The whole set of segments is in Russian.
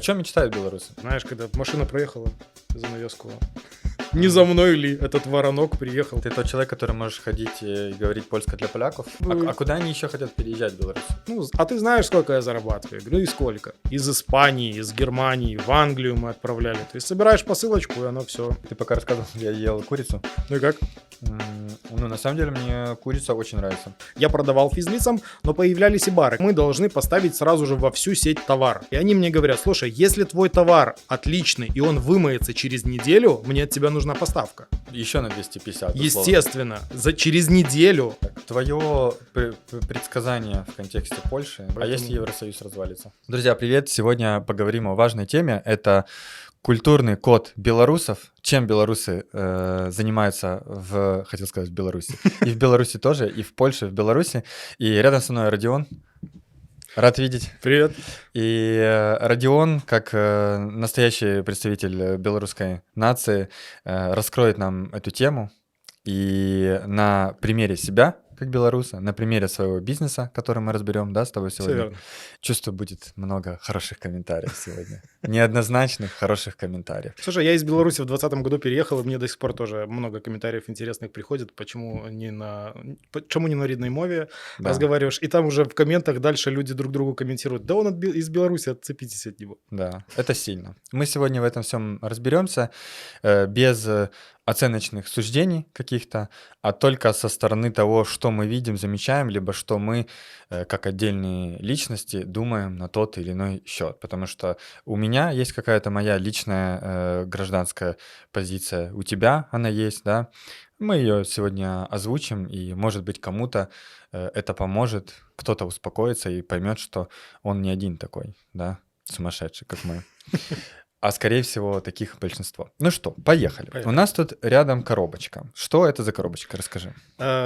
О чем мечтают белорусы? Знаешь, когда машина проехала за навеску, не за мной ли этот воронок приехал? Ты тот человек, который можешь ходить и говорить польско для поляков? А куда они еще хотят переезжать, белорусы? Ну, а ты знаешь, сколько я зарабатываю? Я говорю, и сколько? Из Испании, из Германии, в Англию мы отправляли. Ты собираешь посылочку, и оно все. Ты пока рассказывал, я ел курицу. Ну и как? Ну, на самом деле, мне курица очень нравится. Я продавал физлицам, но появлялись и бары. Мы должны поставить сразу же во всю сеть товар. И они мне говорят, слушай, если твой товар отличный, и он вымоется через неделю, мне от тебя нужна поставка. Еще на 250. условно. Естественно, через неделю. Так, твое предсказание в контексте Польши, а если Евросоюз развалится? Друзья, привет! Сегодня поговорим о важной теме. Это культурный код белорусов. Чем белорусы занимаются хотел сказать, в Беларуси. И в Беларуси тоже, и в Польше, и в Беларуси. И рядом со мной Родион. Рад видеть. Привет. И Родион, как настоящий представитель белорусской нации, раскроет нам эту тему. И на примере себя, как белоруса, на примере своего бизнеса, который мы разберем, да, с тобой сегодня. Все верно. Чувствую, будет много хороших комментариев сегодня. Неоднозначных, хороших комментариев. Слушай, я из Беларуси в 2020 году переехал, и мне до сих пор тоже много комментариев интересных приходит, почему не на рідній мові разговариваешь. И там уже в комментах дальше люди друг другу комментируют, да он из Беларуси, отцепитесь от него. Да, это сильно. Мы сегодня в этом всем разберемся без оценочных суждений каких-то, а только со стороны того, что мы видим, замечаем, либо что мы, как отдельные личности, думаем на тот или иной счет. Потому что у меня есть какая-то моя личная гражданская позиция, у тебя она есть, да. Мы ее сегодня озвучим, и, может быть, кому-то это поможет, кто-то успокоится и поймет, что он не один такой, да, сумасшедший, как мы. А скорее всего, таких большинство. Ну что, поехали. У нас тут рядом коробочка. Что это за коробочка? Расскажи.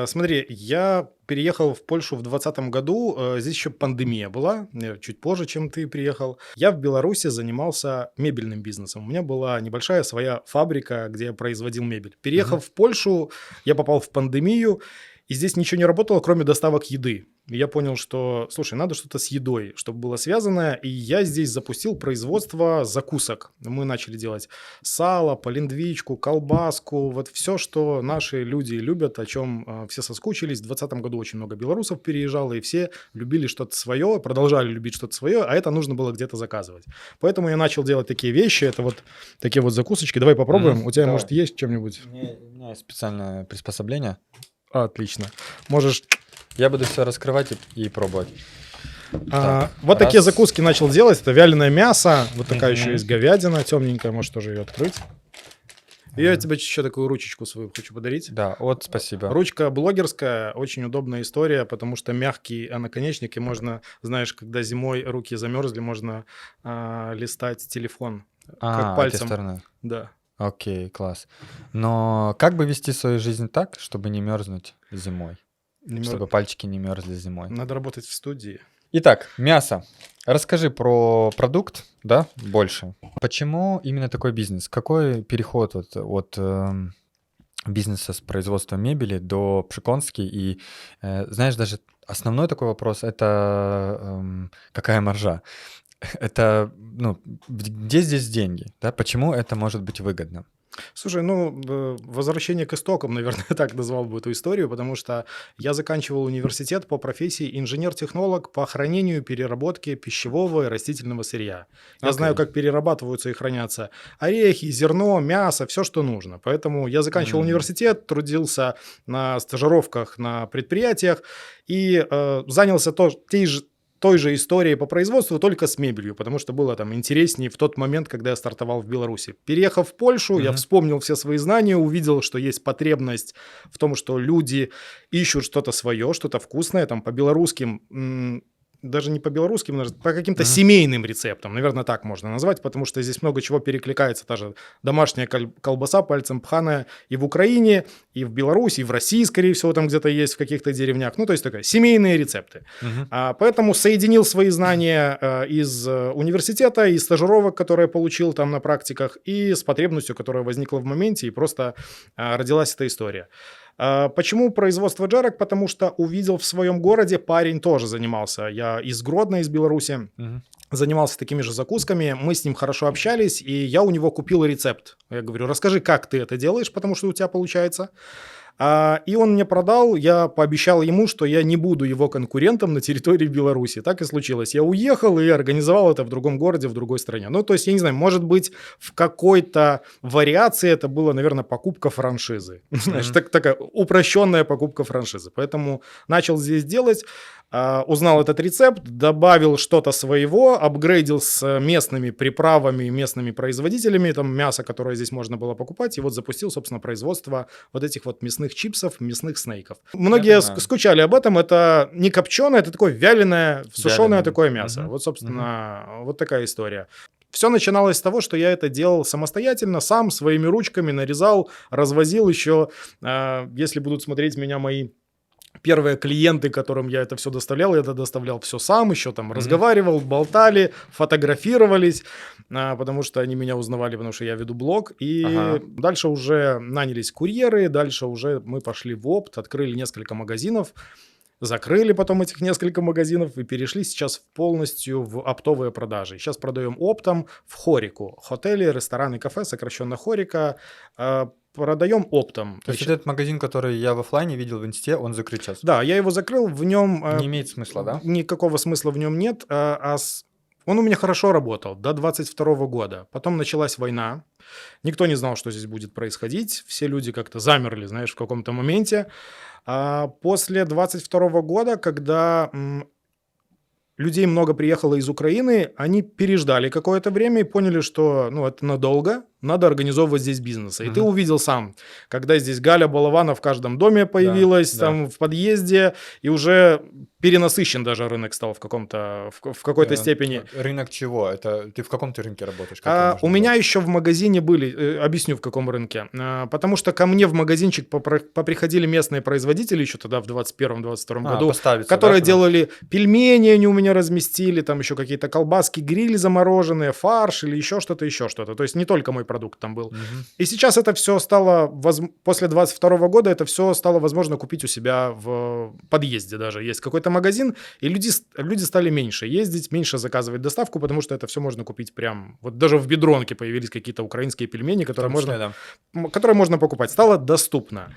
Смотри, я переехал в Польшу в 2020 году. Здесь еще пандемия была, чуть позже, чем ты приехал. Я в Беларуси занимался мебельным бизнесом. У меня была небольшая своя фабрика, где я производил мебель. Переехав в Польшу, я попал в пандемию, и здесь ничего не работало, кроме доставок еды. И я понял, что, слушай, надо что-то с едой, чтобы было связано. И я здесь запустил производство закусок. Мы начали делать сало, полиндвичку, колбаску. Вот все, что наши люди любят, о чем все соскучились. В 2020 году очень много белорусов переезжало, и все любили что-то свое, продолжали любить что-то свое, а это нужно было где-то заказывать. Поэтому я начал делать такие вещи. Это вот такие вот закусочки. Давай попробуем. У тебя, может, есть чем-нибудь? У меня есть специальное приспособление. Отлично. Можешь... Я буду все раскрывать и пробовать. Так, вот такие закуски начал делать. Это вяленое мясо. Вот такая еще есть говядина темненькая. Можешь тоже ее открыть. И я тебе еще такую ручечку свою хочу подарить. Да, вот, спасибо. Ручка блогерская. Очень удобная история, потому что мягкий наконечник. И можно, знаешь, когда зимой руки замерзли, можно листать телефон. Как пальцем. Этой стороны. Да. Окей, класс. Но как бы вести свою жизнь так, чтобы не мерзнуть зимой? Чтобы пальчики не мерзли зимой. Надо работать в студии. Итак, мясо. Расскажи про продукт, да, больше. Почему именно такой бизнес? Какой переход от бизнеса с производством мебели до Пшиконски? И, знаешь, даже основной такой вопрос – это какая маржа? Это, где здесь деньги? Да? Почему это может быть выгодно? Слушай, возвращение к истокам, наверное, так назвал бы эту историю, потому что я заканчивал университет по профессии инженер-технолог по хранению и переработке пищевого и растительного сырья. Я знаю, как перерабатываются и хранятся орехи, зерно, мясо, все, что нужно. Поэтому я заканчивал университет, трудился на стажировках на предприятиях и занялся той же историей по производству, только с мебелью, потому что было там интереснее в тот момент, когда я стартовал в Беларуси. Переехав в Польшу, я вспомнил все свои знания, увидел, что есть потребность в том, что люди ищут что-то свое, что-то вкусное, там, по белорусским, даже не по белорусским, по каким-то семейным рецептам, наверное, так можно назвать, потому что здесь много чего перекликается. Та же домашняя колбаса пальцем пханая и в Украине, и в Беларуси, и в России, скорее всего, там где-то есть в каких-то деревнях. То есть такая семейные рецепты. Поэтому соединил свои знания из университета, из стажировок, которые я получил там на практиках, и с потребностью, которая возникла в моменте, и просто родилась эта история. Почему производство джерок? Потому что увидел в своем городе, парень тоже занимался. Я из Гродно, из Беларуси. Мгм. Занимался такими же закусками, мы с ним хорошо общались, и я у него купил рецепт. Я говорю, расскажи, как ты это делаешь, потому что у тебя получается. И он мне продал, я пообещал ему, что я не буду его конкурентом на территории Беларуси. Так и случилось. Я уехал и организовал это в другом городе, в другой стране. Ну, то есть, я не знаю, может быть, в какой-то вариации это было, наверное, покупка франшизы. Знаешь, такая упрощенная покупка франшизы. Поэтому начал здесь делать. Узнал этот рецепт, добавил что-то своего, апгрейдил с местными приправами, местными производителями, там мясо, которое здесь можно было покупать, и вот запустил, собственно, производство вот этих вот мясных чипсов, мясных снейков. Многие понимаю. скучали об этом, это не копченое, это такое вяленое, сушеное Вяленое. такое мясо. Мгм. Вот, собственно, вот такая история. Все начиналось с того, что я это делал самостоятельно, сам, своими ручками нарезал, развозил еще. Если будут смотреть меня мои первые клиенты, которым я это все доставлял, я это доставлял все сам, еще там разговаривал, болтали, фотографировались, потому что они меня узнавали, потому что я веду блог. И Ага. дальше уже нанялись курьеры, дальше уже мы пошли в опт, открыли несколько магазинов, закрыли потом этих несколько магазинов и перешли сейчас полностью в оптовые продажи. Сейчас продаем оптом в Хорику. Хотели, рестораны, кафе, сокращенно Хорика. Продаем оптом. То есть вот этот магазин, который я в оффлайне видел в инсте, он закрыт сейчас? Да, я его закрыл, в нем Не имеет смысла, да? никакого смысла в нем нет. Он у меня хорошо работал до 22 года. Потом началась война. Никто не знал, что здесь будет происходить. Все люди как-то замерли, знаешь, в каком-то моменте. После 22 года, когда людей много приехало из Украины, они переждали какое-то время и поняли, что это надолго, надо организовывать здесь бизнес. И ты увидел сам, когда здесь Галя Балавана в каждом доме появилась, да. там в подъезде, и уже перенасыщен даже рынок стал в какой-то степени. Рынок чего? Это ты в каком ты рынке работаешь? Как его У можно меня назвать? еще в магазине были, объясню в каком рынке, потому что ко мне в магазинчик поприходили местные производители еще тогда в 21-22 году, Поставиться, да, которые туда? делали пельмени, они у меня разместили, там еще какие-то колбаски, грили замороженные, фарш или еще что-то, еще что-то. То есть не только мой продукт там был. И сейчас это все стало, после 22 года это все стало возможно купить у себя в подъезде даже. Есть какой-то магазин, и люди стали меньше ездить, меньше заказывать доставку, потому что это все можно купить прям... Вот даже в Бедронке появились какие-то украинские пельмени, В которые том числе, можно, да. которые можно покупать. Стало доступно.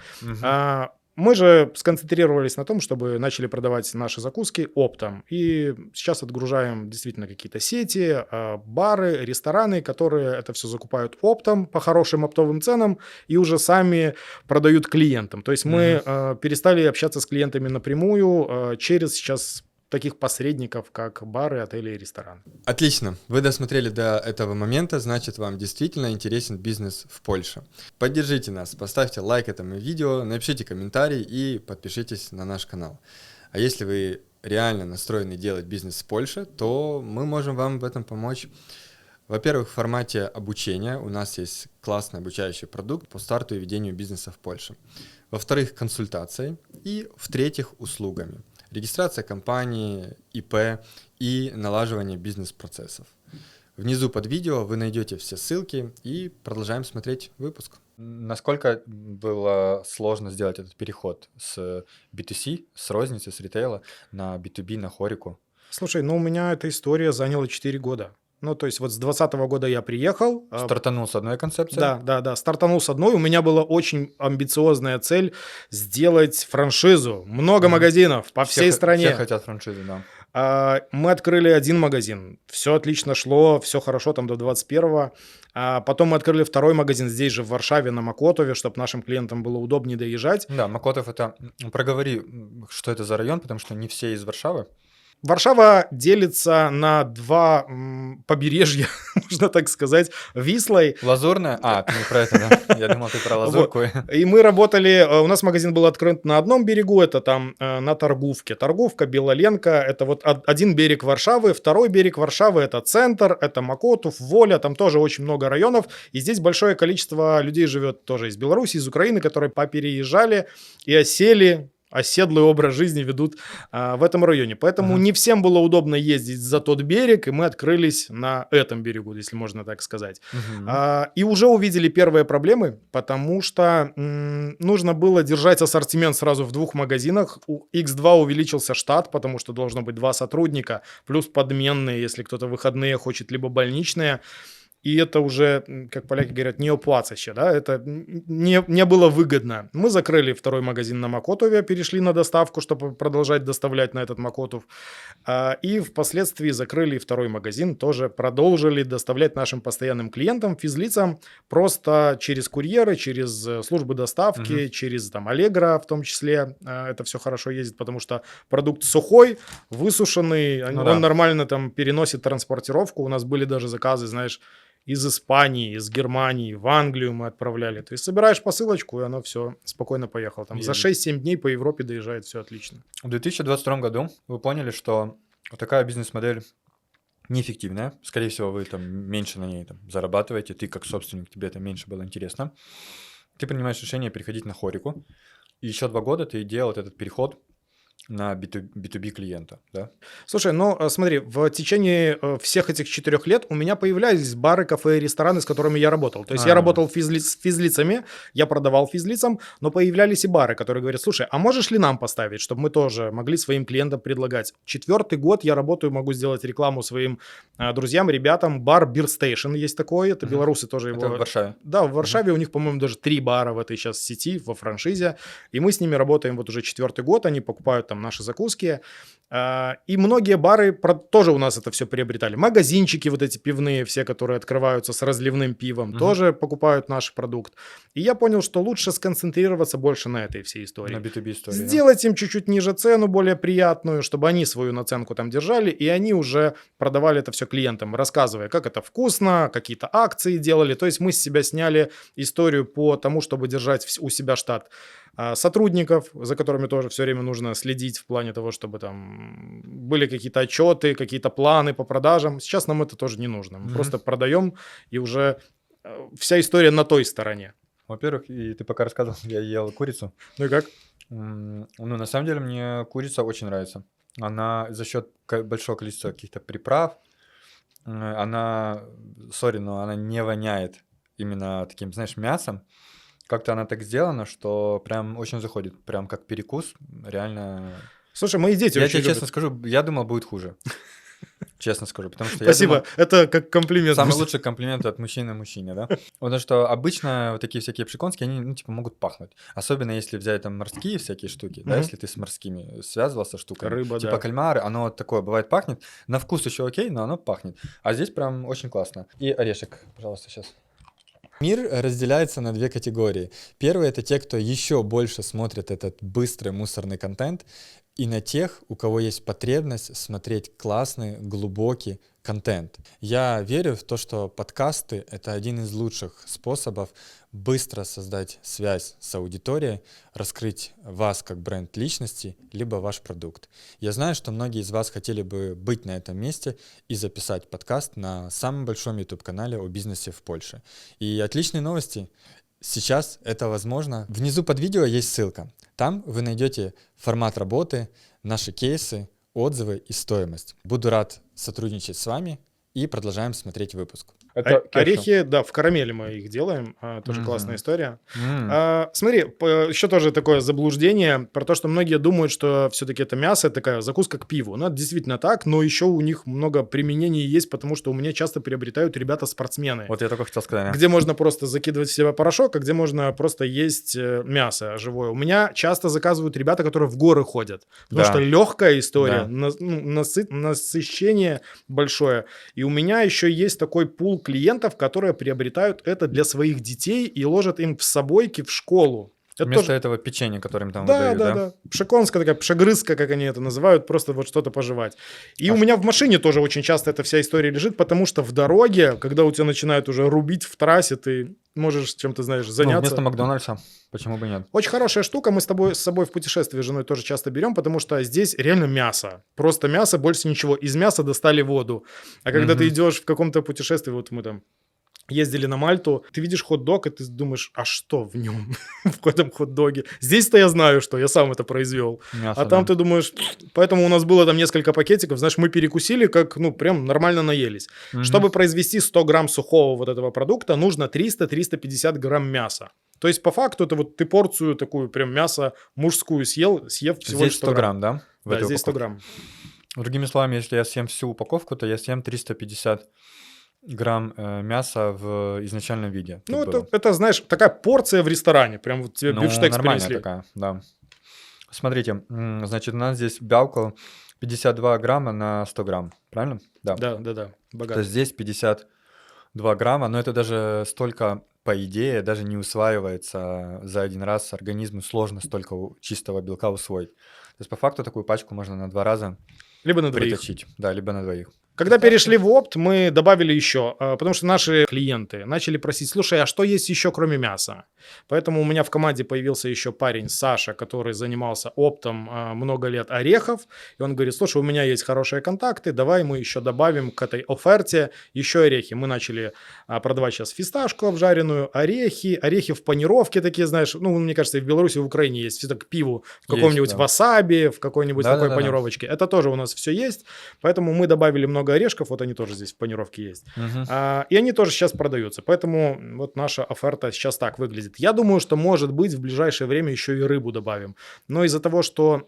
Мы же сконцентрировались на том, чтобы начали продавать наши закуски оптом. И сейчас отгружаем действительно какие-то сети, бары, рестораны, которые это все закупают оптом по хорошим оптовым ценам и уже сами продают клиентам. То есть мы перестали общаться с клиентами напрямую через сейчас таких посредников, как бары, отели и рестораны. Отлично. Вы досмотрели до этого момента, значит, вам действительно интересен бизнес в Польше. Поддержите нас, поставьте лайк этому видео, напишите комментарий и подпишитесь на наш канал. А если вы реально настроены делать бизнес в Польше, то мы можем вам в этом помочь. Во-первых, в формате обучения у нас есть классный обучающий продукт по старту и ведению бизнеса в Польше. Во-вторых, консультацией. И в-третьих, услугами. Регистрация компании, ИП и налаживание бизнес-процессов. Внизу под видео вы найдете все ссылки и продолжаем смотреть выпуск. Насколько было сложно сделать этот переход с B2C, с розницы, с ритейла на B2B, на Хорику? Слушай, у меня эта история заняла 4 года. То есть вот с 2020 года я приехал. Стартанул с одной концепцией? Да, стартанул с одной. У меня была очень амбициозная цель сделать франшизу. Много магазинов по всей стране. Все хотят франшизу, да. Мы открыли один магазин. Все отлично шло, все хорошо там до 21-го. Потом мы открыли второй магазин здесь же, в Варшаве, на Макотове, чтобы нашим клиентам было удобнее доезжать. Да, Макотов это... Проговори, что это за район, потому что не все из Варшавы. Варшава делится на два побережья, можно так сказать, Вислой. Лазурная? Ты не про это, да? Я думал, ты про Лазурку. И мы работали, у нас магазин был открыт на одном берегу, это там на Торговке. Торговка, Белоленка, это вот один берег Варшавы, второй берег Варшавы это центр, это Макотов, Воля, там тоже очень много районов. И здесь большое количество людей живет тоже из Беларуси, из Украины, которые попереезжали и осели оседлый образ жизни ведут в этом районе. Поэтому Ага. не всем было удобно ездить за тот берег, и мы открылись на этом берегу, если можно так сказать. Мгм. И уже увидели первые проблемы, потому что нужно было держать ассортимент сразу в 2 магазинах. У X2 увеличился штат, потому что должно быть 2 сотрудника, плюс подменные, если кто-то в выходные хочет, либо больничные. И это уже, как поляки говорят, не оплачуще, да, это не было выгодно. Мы закрыли второй магазин на Макотове, перешли на доставку, чтобы продолжать доставлять на этот Макотов. И впоследствии закрыли второй магазин, тоже продолжили доставлять нашим постоянным клиентам, физлицам, просто через курьеры, через службы доставки, Мгм. через там Allegro в том числе. Это все хорошо ездит, потому что продукт сухой, высушенный, Ну он да. нормально там переносит транспортировку. У нас были даже заказы, знаешь, из Испании, из Германии, в Англию мы отправляли. То есть собираешь посылочку, и оно все спокойно поехало. Там за Едет. 6-7 дней по Европе доезжает, все отлично. В 2022 году вы поняли, что вот такая бизнес-модель неэффективная. Скорее всего, вы там меньше на ней там зарабатываете. Ты как собственник, тебе это меньше было интересно. Ты принимаешь решение переходить на хорику. И еще 2 года ты делал вот этот переход на B2B клиента, да? Слушай, ну смотри, в течение всех этих 4 лет у меня появлялись бары, кафе и рестораны, с которыми я работал. То есть я А. работал с физлицами, я продавал физлицам, но появлялись и бары, которые говорят, слушай, а можешь ли нам поставить, чтобы мы тоже могли своим клиентам предлагать? 4-й год я работаю, могу сделать рекламу своим друзьям, ребятам. Бар Beer Station есть такой, это Мгм. белорусы тоже его... Это в Варшаве. Да, в Варшаве у них, по-моему, даже 3 бара в этой сейчас сети, во франшизе. И мы с ними работаем вот уже 4-й год, они покупают там наши закуски. И многие бары тоже у нас это все приобретали. Магазинчики вот эти пивные, все, которые открываются с разливным пивом, Мгм. тоже покупают наш продукт. И я понял, что лучше сконцентрироваться больше на этой всей истории. На B2B истории, да? Сделать им чуть-чуть ниже цену, более приятную, чтобы они свою наценку там держали, и они уже продавали это все клиентам, рассказывая, как это вкусно, какие-то акции делали. То есть мы с себя сняли историю по тому, чтобы держать у себя штат сотрудников, за которыми тоже все время нужно следить в плане того, чтобы там были какие-то отчеты, какие-то планы по продажам. Сейчас нам это тоже не нужно. Мы Мгм. просто продаем, и уже вся история на той стороне. Во-первых, и ты пока рассказывал, я ел курицу. Ну и как? Ну, на самом деле, мне курица очень нравится. Она за счет большого количества каких-то приправ, она, сори, но она не воняет именно таким, знаешь, мясом. Как-то она так сделана, что прям очень заходит. Прям как перекус. Реально. Слушай, мои дети Я очень тебе любят. честно скажу, я думал, будет хуже. Честно скажу. Потому что Спасибо, я думал, это как комплимент. самый лучший комплимент от мужчины мужчине, да? Потому что обычно вот такие всякие пшиконские, они, ну, типа, могут пахнуть. Особенно если взять там морские всякие штуки, да, Мгм. если ты с морскими связывался штуками. Рыба, Типа да. кальмары, оно вот такое бывает пахнет. На вкус еще окей, но оно пахнет. А здесь прям очень классно. И орешек, пожалуйста, сейчас. Мир разделяется на 2 категории. Первый — это те, кто еще больше смотрит этот быстрый мусорный контент, и на тех, у кого есть потребность смотреть классный, глубокий контент. Я верю в то, что подкасты — это один из лучших способов быстро создать связь с аудиторией, раскрыть вас как бренд личности, либо ваш продукт. Я знаю, что многие из вас хотели бы быть на этом месте и записать подкаст на самом большом YouTube-канале о бизнесе в Польше. И отличные новости. Сейчас это возможно. Внизу под видео есть ссылка. Там вы найдете формат работы, наши кейсы, отзывы и стоимость. Буду рад сотрудничать с вами и продолжаем смотреть выпуск. Орехи, да, в карамели мы их делаем. Тоже классная история. Смотри, еще тоже такое заблуждение про то, что многие думают, что все-таки это мясо, такая закуска к пиву. Ну, это действительно так, но еще у них много применений есть, потому что у меня часто приобретают ребята-спортсмены. Вот я только хотел сказать. Где можно просто закидывать в себя порошок, а где можно просто есть мясо живое. У меня часто заказывают ребята, которые в горы ходят. Потому Да. что легкая история, Да. насыщение большое. И у меня еще есть такой пул клиентов, которые приобретают это для своих детей и ложат им в собойки в школу. Это Вместо тоже... этого печенья, которым там Да, выдают, да, да. Пшеконская такая, пшегрызка, как они это называют, просто вот что-то пожевать. И у меня в машине тоже очень часто эта вся история лежит, потому что в дороге, когда у тебя начинают уже рубить в трассе, ты можешь чем-то, знаешь, Ну, заняться. вместо Макдональдса, почему бы нет? Очень хорошая штука, мы с собой в путешествии с женой тоже часто берем, потому что здесь реально мясо. Просто мясо, больше ничего. Из мяса достали воду. А когда ты идешь в каком-то путешествии, вот мы там ездили на Мальту, ты видишь хот-дог, и ты думаешь, а что в нем, в этом хот-доге? Здесь-то я знаю, что я сам это произвел. А Мясо, там да. ты думаешь, поэтому у нас было там несколько пакетиков, знаешь, мы перекусили, как, ну, прям нормально наелись. Мгм. Чтобы произвести 100 грамм сухого вот этого продукта, нужно 300-350 грамм мяса. То есть, по факту, это вот ты порцию такую прям мяса мужскую съев всего лишь Здесь 100 100 грамм. грамм, да, в Да, этой здесь 100 упаковке? грамм. Другими словами, если я съем всю упаковку, то я съем 350 грамм мяса в изначальном виде. Ну, Тут было. это, знаешь, такая порция в ресторане. Прям вот тебе Ну, бифштекс нормальная принесли. такая, да. Смотрите, значит, у нас здесь бялка 52 грамма на 100 грамм, правильно? Да. Да, То богато. есть здесь 52 грамма, но это даже столько, по идее, даже не усваивается за один раз. Организму сложно столько чистого белка усвоить. То есть по факту такую пачку можно на 2 раза Либо на двоих. притащить. Да, либо на двоих. Когда Представьте. перешли в опт, мы добавили еще, потому что наши клиенты начали просить, слушай, а что есть еще кроме мяса? Поэтому у меня в команде появился еще парень Саша, который занимался оптом много лет орехов. И он говорит, слушай, у меня есть хорошие контакты, давай мы еще добавим к этой оферте еще орехи. Мы начали продавать сейчас фисташку обжаренную, орехи в панировке такие, знаешь, ну, мне кажется, и в Беларуси, и в Украине есть все так к пиву, в каком-нибудь да. васаби, в какой-нибудь такой Да-да-да-да. панировочке. Это тоже у нас все есть. Поэтому мы добавили много орешков, вот они тоже здесь в панировке есть. Мгм. И они тоже сейчас продаются. Поэтому вот наша оферта сейчас так выглядит. Я думаю, что, может быть, в ближайшее время еще и рыбу добавим. Но из-за того, что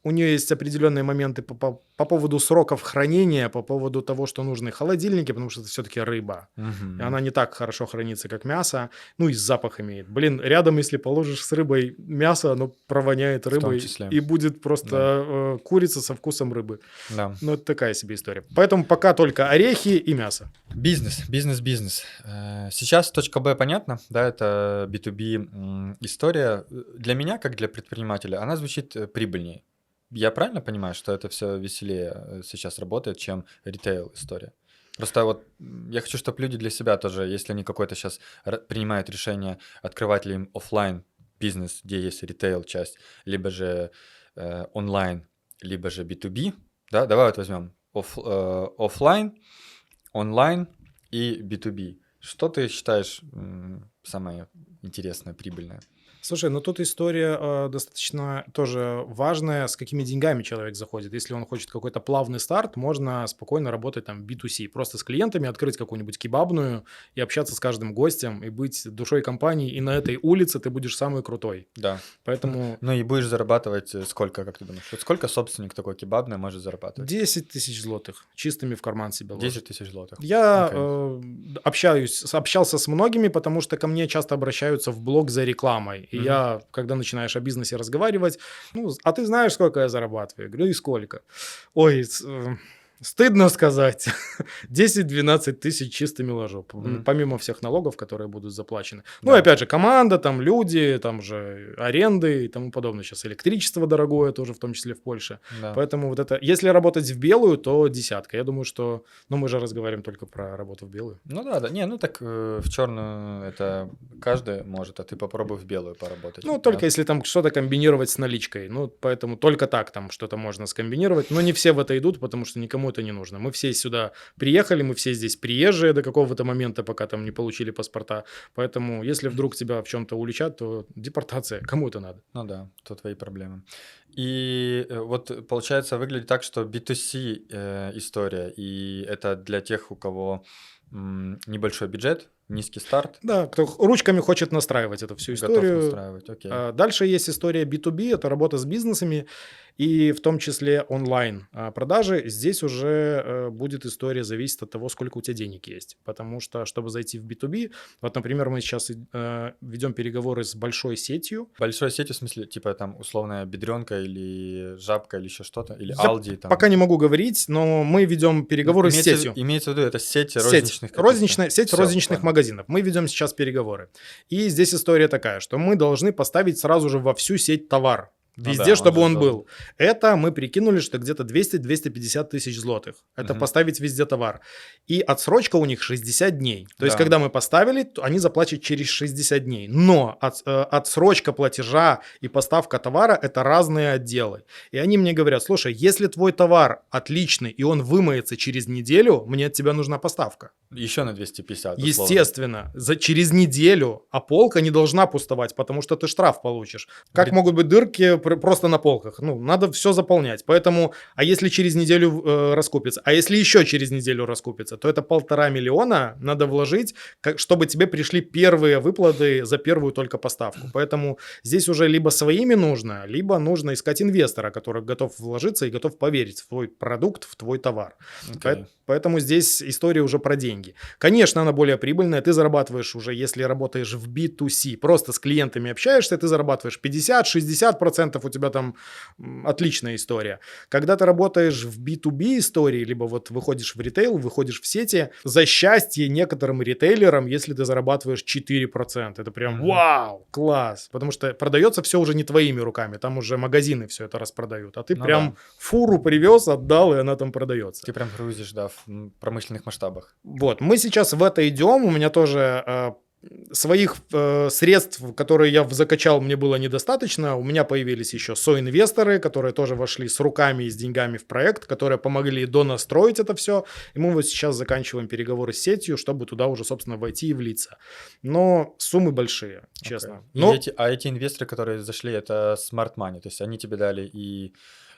у нее есть определенные моменты по поводу сроков хранения, по поводу того, что нужны холодильники, потому что это все-таки рыба. Мгм. И она не так хорошо хранится, как мясо. Ну и запах имеет. Блин, рядом, если положишь с рыбой мясо, оно провоняет В том рыбой числе. и будет просто курица со вкусом рыбы. Да. Ну, это такая себе история. Поэтому пока только орехи и мясо. Бизнес. Сейчас точка Б понятно, да, это B2B история. Для меня, как для предпринимателя, она звучит прибыльнее. Я правильно понимаю, что это все веселее сейчас работает, чем ритейл история? Просто вот я хочу, чтобы люди для себя тоже, если они какой-то сейчас принимают решение, открывать ли им оффлайн бизнес, где есть ритейл часть, либо же онлайн, либо же B2B, да, давай вот возьмем оффлайн, онлайн и B2B. Что ты считаешь самое интересное, прибыльное? Слушай, ну тут история достаточно тоже важная, с какими деньгами человек заходит. Если он хочет какой-то плавный старт, можно спокойно работать там в B2C. Просто с клиентами открыть какую-нибудь кебабную и общаться с каждым гостем, и быть душой компании. И на этой улице ты будешь самый крутой. Да. Поэтому Ну и будешь зарабатывать сколько, как ты думаешь? Вот сколько собственник такой кебабной может зарабатывать? 10 тысяч злотых чистыми в карман себе ложит. 10 тысяч злотых. Я Окей. общался с многими, потому что ко мне часто обращаются в блог за рекламой. И я, когда начинаешь о бизнесе разговаривать, ну, а ты знаешь, сколько я зарабатываю? Я говорю, и сколько? Ой, стыдно сказать. 10-12 тысяч чистыми ложу, помимо всех налогов, которые будут заплачены. Ну, Да. и опять же, команда, там люди, там же аренды и тому подобное. Сейчас электричество дорогое тоже, в том числе в Польше. Да. Поэтому вот это, если работать в белую, то десятка. Я думаю, что, ну, мы же разговариваем только про работу в белую. Ну да. Не, ну так в черную это каждый может, а ты попробуй в белую поработать. Ну, Да. только если там что-то комбинировать с наличкой. Ну, поэтому только так там что-то можно скомбинировать. Но не все в это идут, потому что никому это не нужно. Мы все сюда приехали, мы все здесь приезжие до какого-то момента, пока там не получили паспорта. Поэтому, если вдруг тебя в чем-то уличат, то депортация. Кому это надо? Ну да, то твои проблемы. И вот получается выглядит так, что B2C история, и это для тех, у кого небольшой бюджет, низкий старт, Да, кто ручками хочет настраивать эту всю готов историю. настраивать. Окей. Дальше есть история B2B, это работа с бизнесами, и в том числе онлайн продажи. Здесь уже будет история зависеть от того, сколько у тебя денег есть. Потому что, чтобы зайти в B2B, вот, например, мы сейчас ведем переговоры с большой сетью. Большой сетью, в смысле, типа там условная бедренка или жабка или еще что-то, или Aldi там. Пока не могу говорить, но мы ведем переговоры с сетью. Имеется в виду, это сеть розничных каких-то. Розничная сеть Всё, розничных понял. магазинов. Мы ведем сейчас переговоры. И здесь история такая, что мы должны поставить сразу же во всю сеть товар. Ну Везде, да, чтобы же он должен. был. Это мы прикинули, что где-то 200-250 тысяч злотых. Это поставить везде товар. И отсрочка у них 60 дней. То есть, Да. когда мы поставили, то они заплатят через 60 дней. Но отсрочка платежа и поставка товара – это разные отделы. И они мне говорят, слушай, если твой товар отличный, и он вымоется через неделю, мне от тебя нужна поставка. Еще на 250, условно. Естественно, через неделю, а полка не должна пустовать, потому что ты штраф получишь. Как Брит- могут быть дырки просто на полках? Ну, надо все заполнять. Поэтому, а если через неделю раскупится, а если еще через неделю раскупится, то это 1,5 миллиона надо вложить, чтобы тебе пришли первые выплаты за первую только поставку. Поэтому здесь уже либо своими нужно, либо нужно искать инвестора, который готов вложиться и готов поверить в твой продукт, в твой товар. Окей. Поэтому здесь история уже про деньги. Конечно, она более прибыльная. Ты зарабатываешь уже, если работаешь в B2C, просто с клиентами общаешься, ты зарабатываешь 50-60%, у тебя там отличная история. Когда ты работаешь в B2B истории, либо вот выходишь в ритейл, выходишь в сети, за счастье некоторым ритейлерам, если ты зарабатываешь 4%, это прям вау, класс. Потому что продается все уже не твоими руками, там уже магазины все это распродают, а ты Ну прям да. фуру привез, отдал, и она там продается. Ты прям грузишь, да, в промышленных масштабах. Вот, мы сейчас в это идем, у меня тоже своих средств, которые я закачал, мне было недостаточно. У меня появились еще соинвесторы, которые тоже вошли с руками и с деньгами в проект, которые помогли донастроить это все. И мы вот сейчас заканчиваем переговоры с сетью, чтобы туда уже, собственно, войти и влиться. Но суммы большие, честно. Окей. Но Эти инвесторы, которые зашли, это smart money, то есть они тебе дали и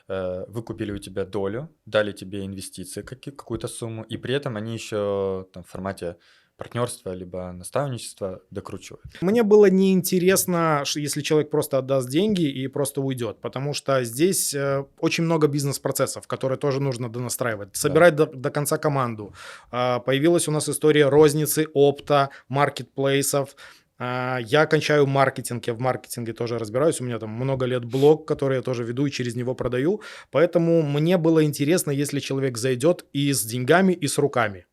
выкупили у тебя долю, дали тебе инвестиции, какую-то сумму, и при этом они еще там, в формате партнерства либо наставничества докручивают. мне было неинтересно, если человек просто отдаст деньги и просто уйдет, потому что здесь очень много бизнес-процессов, которые тоже нужно донастраивать, собирать до конца команду. Появилась у нас история розницы, опта, маркетплейсов. Я кончаю маркетинг, я в маркетинге тоже разбираюсь, у меня там много лет блог, который я тоже веду и через него продаю, поэтому мне было интересно, если человек зайдет и с деньгами, и с руками.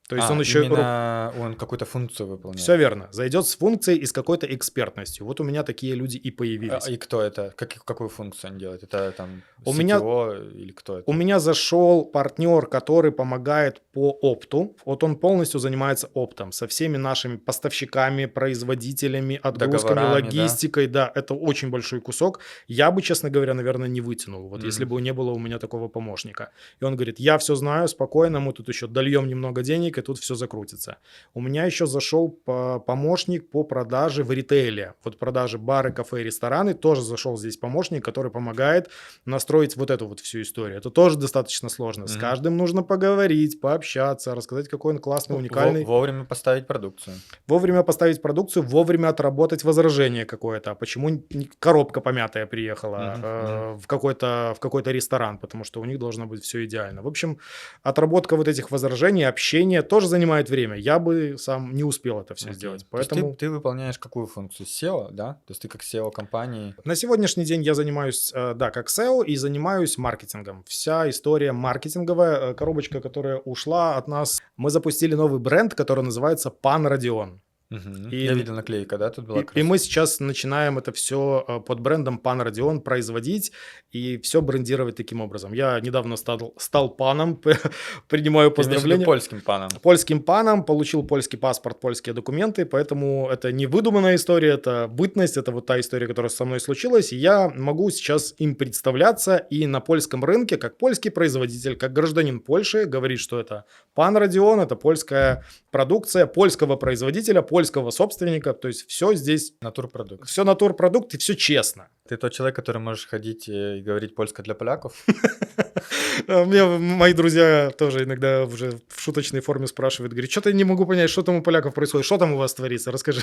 То есть он еще... именно он какую-то функцию выполняет. Все верно. Зайдет с функцией и с какой-то экспертностью. Вот у меня такие люди и появились. И кто это? Какую функцию они делают? Это там У меня- CTO или кто это? У меня зашел партнер, который помогает по опту. Вот он полностью занимается оптом со всеми нашими поставщиками, производителями, отгрузками, Договорами, да? логистикой. Да, это очень большой кусок. Я бы, честно говоря, наверное, не вытянул, вот Мгм. если бы не было у меня такого помощника. И он говорит, я все знаю, спокойно, мы тут еще дольем немного денег, и тут все закрутится. У меня еще зашел помощник по продаже в ритейле. Вот продажи бары, кафе, рестораны. Тоже зашел здесь помощник, который помогает настроить вот эту вот всю историю. Это тоже достаточно сложно. С Мгм. каждым нужно поговорить, пообщаться, рассказать, какой он классный, уникальный. Вовремя поставить продукцию. Вовремя поставить продукцию, вовремя отработать возражение какое-то. А почему коробка помятая приехала Мгм, в какой-то ресторан? Потому что у них должно быть все идеально. В общем, отработка вот этих возражений, общение тоже занимает время. Я бы сам не успел это все Окей. сделать. То есть Поэтому ты выполняешь какую функцию? SEO, да? То есть ты как SEO компании. на сегодняшний день я занимаюсь, да, как SEO и занимаюсь маркетингом. Вся история маркетинговая, коробочка, которая ушла от нас. Мы запустили новый бренд, который называется Pan Radeon. Мгм. И Я видел наклейка, да, тут была И мы сейчас начинаем это все под брендом Pan Radeon производить и все брендировать таким образом. Я недавно стал паном, принимаю Ты имеешь в виду поздравления. польским паном. Польским паном, получил польский паспорт, польские документы, поэтому это не выдуманная история, это бытность, это вот та история, которая со мной случилась, и я могу сейчас им представляться и на польском рынке, как польский производитель, как гражданин Польши, говорить, что это Pan Radeon, это польская продукция польского производителя, польского собственника, то есть все здесь, Натурпродукт. все натурпродукт и все честно. Ты тот человек, который можешь ходить и говорить польско для поляков? Меня мои друзья тоже иногда уже в шуточной форме спрашивают, говорят, что-то я не могу понять, что там у поляков происходит, что там у вас творится, расскажи.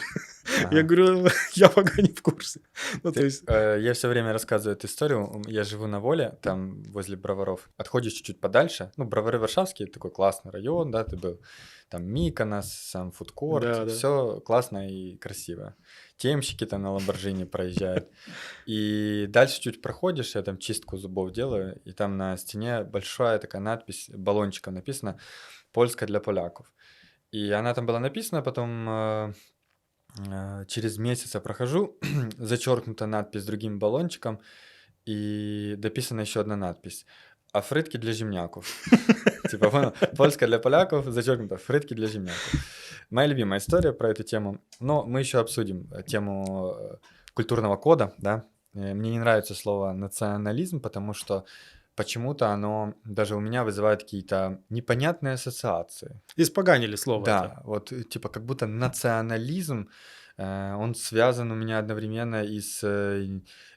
Ага. Я говорю, я пока не в курсе. Ну, то есть, Я все время рассказываю эту историю. Я живу на Воле, там возле Броваров. Отходишь чуть-чуть подальше. Ну, Бровары Варшавские, такой классный район, да, ты был. Там Миконос, сам фудкорт, Да, да. все классно и красиво. Темщики там на Ламборджини проезжают. И дальше чуть проходишь, я там чистку зубов делаю, и там на стене большая такая надпись, баллончиком написано «Польска для поляков». И она там была написана, потом через месяц я прохожу, зачеркнута надпись другим баллончиком, и дописана еще одна надпись. А фритки для земняков. Типа, понял? Польска для поляков, зачеркнуто, фритки для земняков. Моя любимая история про эту тему. Но мы еще обсудим тему культурного кода, да. Мне не нравится слово национализм, потому что почему-то оно даже у меня вызывает какие-то непонятные ассоциации. Испоганили слово это. Да, вот типа как будто национализм, он связан у меня одновременно и с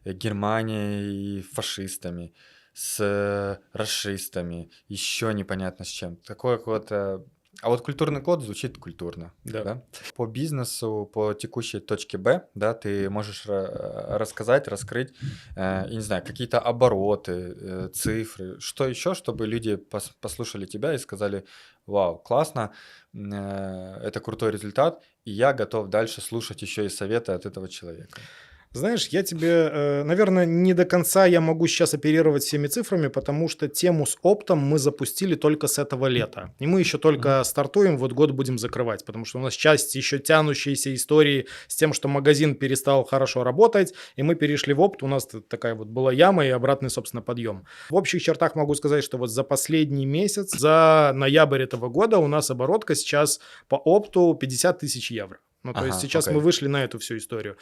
Германией, и фашистами, с расистами, еще непонятно с чем. Такое какое-то... А вот культурный код звучит культурно, Да. да? По бизнесу, по текущей точке Б, да, ты можешь рассказать, раскрыть, я не знаю, какие-то обороты, цифры, что еще, чтобы люди послушали тебя и сказали, вау, классно, это крутой результат, и я готов дальше слушать еще и советы от этого человека. Знаешь, я тебе, наверное, не до конца я могу сейчас оперировать всеми цифрами, потому что тему с оптом мы запустили только с этого лета. И мы еще только стартуем, вот год будем закрывать, потому что у нас часть еще тянущиеся истории с тем, что магазин перестал хорошо работать, и мы перешли в опт, у нас такая вот была яма и обратный, собственно, подъем. В общих чертах могу сказать, что вот за последний месяц, за ноябрь этого года у нас оборотка сейчас по опту 50 тысяч евро. Ну, то есть сейчас мы вышли на эту всю историю.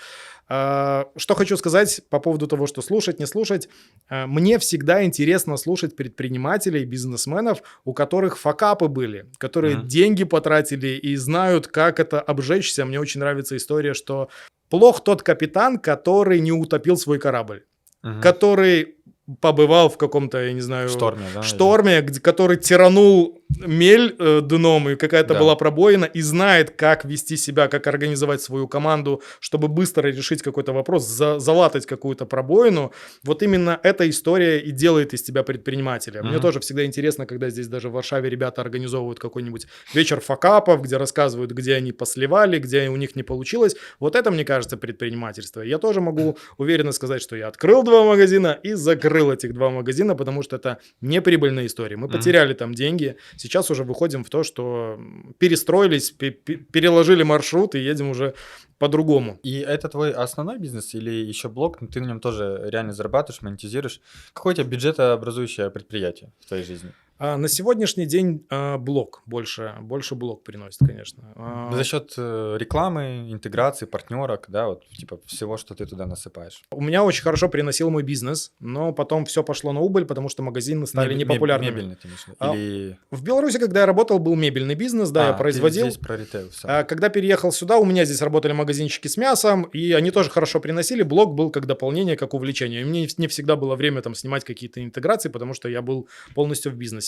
Что хочу сказать по поводу того, что слушать, не слушать. Мне всегда интересно слушать предпринимателей, бизнесменов, у которых факапы были, которые деньги потратили и знают, как это обжечься. Мне очень нравится история, что плох тот капитан, который не утопил свой корабль, который побывал в каком-то, я не знаю, шторме, который тиранул мель дном, и какая-то была пробоина, и знает, как вести себя, как организовать свою команду, чтобы быстро решить какой-то вопрос, залатать какую-то пробоину. Вот именно эта история и делает из тебя предпринимателя. Мне тоже всегда интересно, когда здесь даже в Варшаве ребята организовывают какой-нибудь вечер факапов, где рассказывают, где они посливали, где у них не получилось. Вот это, мне кажется, предпринимательство. Я тоже могу уверенно сказать, что я открыл 2 магазина и закрыл этих 2 магазина, потому что это неприбыльная история. Мы потеряли там деньги. Сейчас уже выходим в то, что перестроились, переложили маршрут и едем уже по-другому. И это твой основной бизнес или еще блог? Ты на нем тоже реально зарабатываешь, монетизируешь. Какое у тебя бюджетообразующее предприятие в твоей жизни? На сегодняшний день блог больше блог приносит, конечно. За счет рекламы, интеграции, партнерок, да, вот типа всего, что ты туда насыпаешь. У меня очень хорошо приносил мой бизнес, но потом все пошло на убыль, потому что магазины стали непопулярными. Мебельный, конечно. Или... В Беларуси, когда я работал, был мебельный бизнес, да, я производил. Ты здесь про ритейл все. Когда переехал сюда, у меня здесь работали магазинчики с мясом, и они тоже хорошо приносили. Блог был как дополнение, как увлечение. И мне не всегда было время там снимать какие-то интеграции, потому что я был полностью в бизнесе.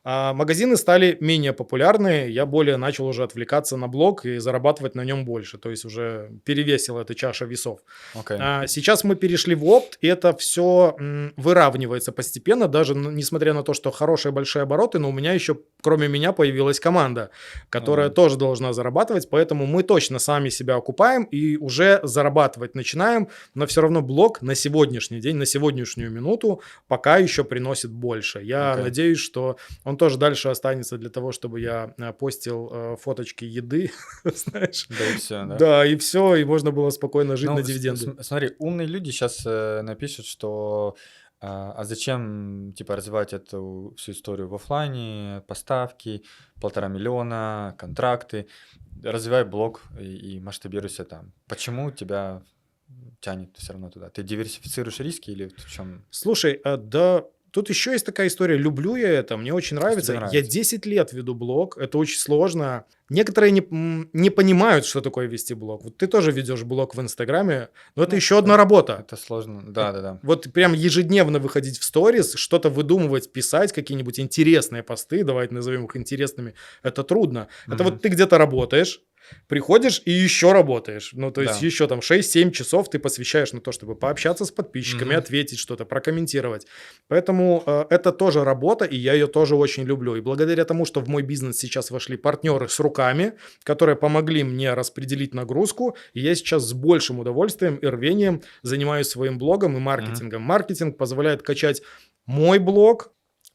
Магазины стали менее популярны, я более начал уже отвлекаться на блог и зарабатывать на нем больше, то есть уже перевесила эта чаша весов. Сейчас мы перешли в опт, и это все выравнивается постепенно, даже несмотря на то, что хорошие большие обороты, но у меня еще, кроме меня, появилась команда, которая тоже должна зарабатывать, поэтому мы точно сами себя окупаем и уже зарабатывать начинаем, но все равно блог на сегодняшний день, на сегодняшнюю минуту пока еще приносит больше. Я надеюсь, что он тоже дальше останется для того, чтобы я постил фоточки еды, знаешь. Да, и все, да? Да, и все, и можно было спокойно жить на дивиденды. Смотри, умные люди сейчас напишут, что а зачем, типа, развивать эту всю историю в оффлайне, поставки, 1,5 миллиона, контракты, развивай блог и масштабируйся там. Почему тебя тянет все равно туда? Ты диверсифицируешь риски или в чем? Слушай, да, тут еще есть такая история. Люблю я это, мне очень нравится. Я 10 лет веду блог, это очень сложно. Некоторые не понимают, что такое вести блог. Вот ты тоже ведешь блог в Инстаграме, но это еще одна работа. Это сложно, да. Вот прям ежедневно выходить в сторис, что-то выдумывать, писать, какие-нибудь интересные посты, давайте назовем их интересными, это трудно. Это вот ты где-то работаешь, приходишь и еще работаешь. Ну, то есть еще там 6-7 часов ты посвящаешь на то, чтобы пообщаться с подписчиками, ответить что-то, прокомментировать. Поэтому это тоже работа, и я ее тоже очень люблю. И благодаря тому, что в мой бизнес сейчас вошли партнеры с руками, которые помогли мне распределить нагрузку, и я сейчас с большим удовольствием и рвением занимаюсь своим блогом и маркетингом. Маркетинг позволяет качать мой блог,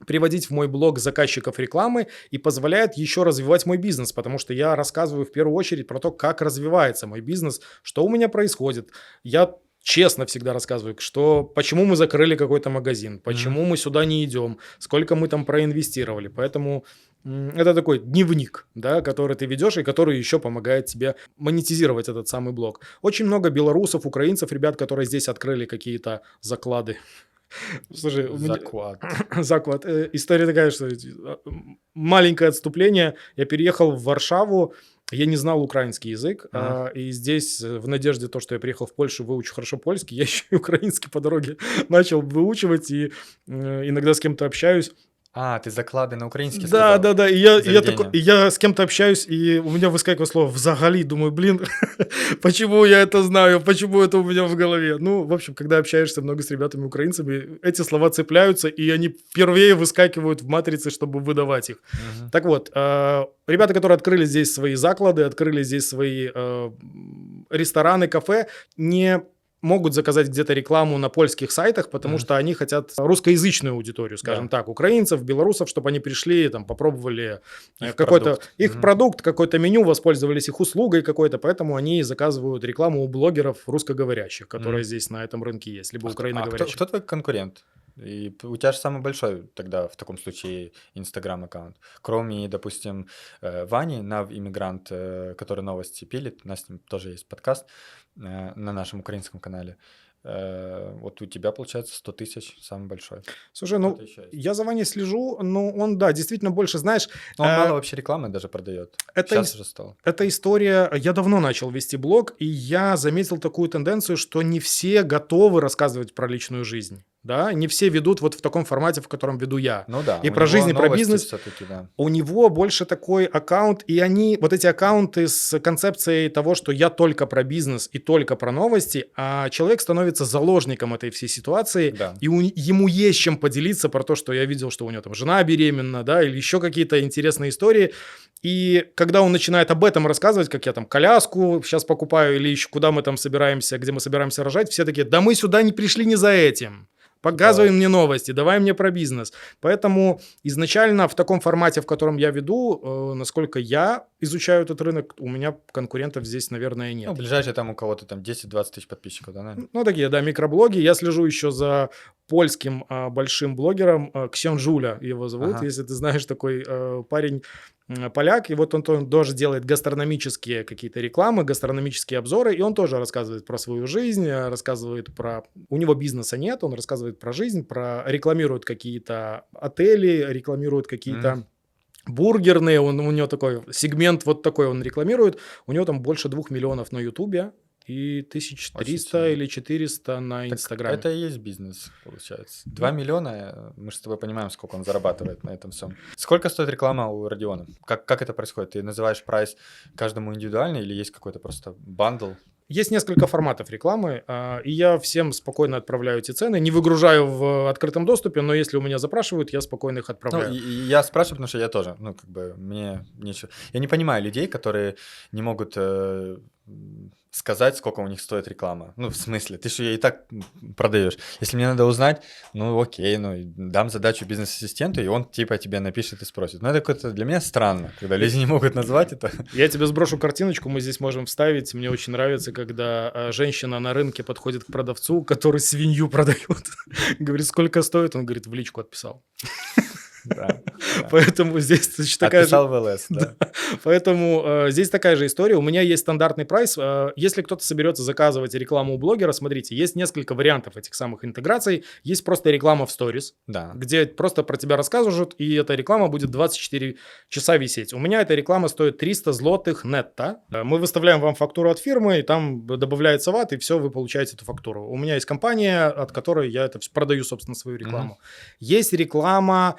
приводить в мой блог заказчиков рекламы и позволяет еще развивать мой бизнес, потому что я рассказываю в первую очередь про то, как развивается мой бизнес, что у меня происходит. Я честно всегда рассказываю, почему мы закрыли какой-то магазин, почему мы сюда не идем, сколько мы там проинвестировали. Поэтому это такой дневник, да, который ты ведешь и который еще помогает тебе монетизировать этот самый блог. Очень много белорусов, украинцев, ребят, которые здесь открыли какие-то заклады Слушай, у меня Заклад. Захват. История такая, что маленькое отступление. Я переехал в Варшаву, я не знал украинский язык, Мгм. и здесь в надежде то, что я приехал в Польшу, выучу хорошо польский, я еще и украинский по дороге начал выучивать, и иногда с кем-то общаюсь. А, ты заклады на украинский Да, сказал? да, да. И я такой, Заведение. и я с кем-то общаюсь, и у меня выскакивает слово «взагали». Думаю, блин, почему я это знаю, почему это у меня в голове? Ну, в общем, когда общаешься много с ребятами украинцами, эти слова цепляются, и они впервые выскакивают в матрице, чтобы выдавать их. Мгм. Так вот, ребята, которые открыли здесь свои заклады, открыли здесь свои рестораны, кафе, не могут заказать где-то рекламу на польских сайтах, потому Мгм. что они хотят русскоязычную аудиторию, скажем Да. так, украинцев, белорусов, чтобы они пришли, там, попробовали Их какой-то продукт. их Мгм. продукт, какое-то меню, воспользовались их услугой какой-то, поэтому они заказывают рекламу у блогеров русскоговорящих, которые Мгм. здесь на этом рынке есть, либо А кто украиноговорящих. кто твой конкурент? У тебя же самый большой тогда в таком случае инстаграм-аккаунт. Кроме, допустим, Вани, Нав-иммигрант, который новости пилит, у нас с ним тоже есть подкаст на нашем украинском канале. Вот у тебя, получается, 100 тысяч, самый большой. Слушай, Кто-то ну, еще есть? я за Ваней слежу, но он, да, действительно больше, знаешь, Но он э, мало вообще рекламы даже продает. это Сейчас уже стал. эта история, я давно начал вести блог, и я заметил такую тенденцию, что не все готовы рассказывать про личную жизнь, да, не все ведут вот в таком формате, в котором веду я. Ну да, И у про него жизнь, и про новости бизнес. все-таки, да. У него больше такой аккаунт, и они, вот эти аккаунты с концепцией того, что я только про бизнес и только про новости, а человек становится заложником этой всей ситуации, Да. и ему есть чем поделиться про то, что я видел, что у него там жена беременна, да, или еще какие-то интересные истории. И когда он начинает об этом рассказывать, как я там коляску сейчас покупаю, или еще куда мы там собираемся, где мы собираемся рожать, все такие, да мы сюда не пришли не за этим. Показывай Да. мне новости, давай мне про бизнес. Поэтому изначально в таком формате, в котором я веду, насколько я изучаю этот рынок, у меня конкурентов здесь, наверное, нет. Ну, ближайший там у кого-то там 10-20 тысяч подписчиков, да, наверное? Ну, такие, да, микроблоги. Я слежу еще за польским большим блогером, Ксен Жуля его зовут, Ага. если ты знаешь, такой парень, поляк, и вот он тоже делает гастрономические какие-то рекламы, гастрономические обзоры, и он тоже рассказывает про свою жизнь, рассказывает про... У него бизнеса нет, он рассказывает про жизнь, рекламирует какие-то отели, рекламирует какие-то бургерные, у него такой сегмент вот такой он рекламирует, у него там больше 2 миллионов на Ютубе и 1300 Очень сильно. или 400 на Так Инстаграме. это и есть бизнес, получается. 2 миллиона, мы же с тобой понимаем, сколько он зарабатывает на этом всем. Сколько стоит реклама у Родиона? Как это происходит? Ты называешь прайс каждому индивидуально или есть какой-то просто бандл? Есть несколько форматов рекламы, и я всем спокойно отправляю эти цены, не выгружаю в открытом доступе, но если у меня запрашивают, я спокойно их Ну, отправляю. и я спрашиваю, потому что я тоже, ну, как бы, мне нечего. Я не понимаю людей, которые не могут сказать, сколько у них стоит реклама. Ну, в смысле, ты же ее и так продаешь. Если мне надо узнать, ну, окей, ну, дам задачу бизнес-ассистенту, и он, типа, тебе напишет и спросит. Но это какое-то для меня странно, когда люди не могут назвать это. Я тебе сброшу картиночку, мы здесь можем вставить. Мне очень нравится, когда женщина на рынке подходит к продавцу, который свинью продает. Говорит, сколько стоит? Он говорит, в личку отписал. Да, да. Поэтому здесь точно такая же... Отписал в ЛС, да. Поэтому здесь такая же история. У меня есть стандартный прайс. Если кто-то соберется заказывать рекламу у блогера, смотрите, есть несколько вариантов этих самых интеграций. Есть просто реклама в сторис, Да. где просто про тебя рассказывают, и эта реклама будет 24 часа висеть. У меня эта реклама стоит 300 злотых нетто. Мы выставляем вам фактуру от фирмы, и там добавляется ват, и все, вы получаете эту фактуру. У меня есть компания, от которой я это продаю, собственно, свою рекламу. Есть реклама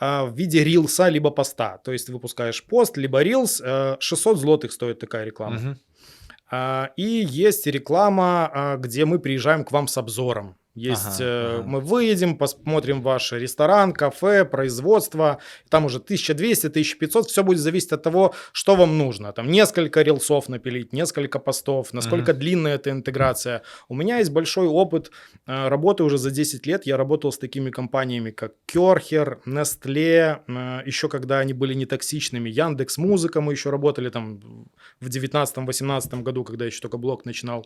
в виде рилса либо поста. То есть ты выпускаешь пост, либо рилс. 600 злотых стоит такая реклама. Мгм. И есть реклама, где мы приезжаем к вам с обзором. Есть, Ага. мы выедем, посмотрим ваш ресторан, кафе, производство. Там уже 1200, 1500. Все будет зависеть от того, что вам нужно. Там несколько рилсов напилить, несколько постов, насколько длинная эта интеграция. У меня есть большой опыт работы уже за 10 лет. Я работал с такими компаниями, как Керхер, Nestle, еще когда они были не токсичными. Яндекс.Музыка мы еще работали там в 19-18 году, когда еще только блог начинал.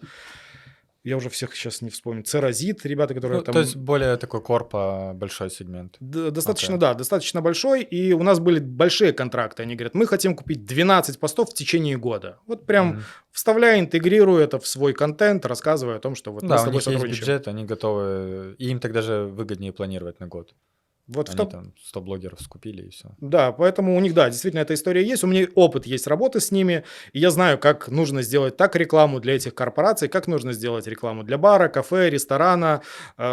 Я уже всех сейчас не вспомню. Церазит, ребята, которые Ну, там... то есть более такой корпо, большой сегмент. Достаточно, Окей. да, достаточно большой. И у нас были большие контракты. Они говорят, мы хотим купить 12 постов в течение года. Вот прям Мгм. вставляя, интегрируя это в свой контент, рассказывая о том, что вот мы Да, с у тобой них есть сотрудничаем. бюджет, они готовы, и им тогда же выгоднее планировать на год. Вот в Они том, там 100 блогеров скупили и все. да, поэтому у них, да, действительно эта история есть. У меня опыт есть работы с ними, и я знаю, как нужно сделать так рекламу для этих корпораций, как нужно сделать рекламу для бара, кафе, ресторана,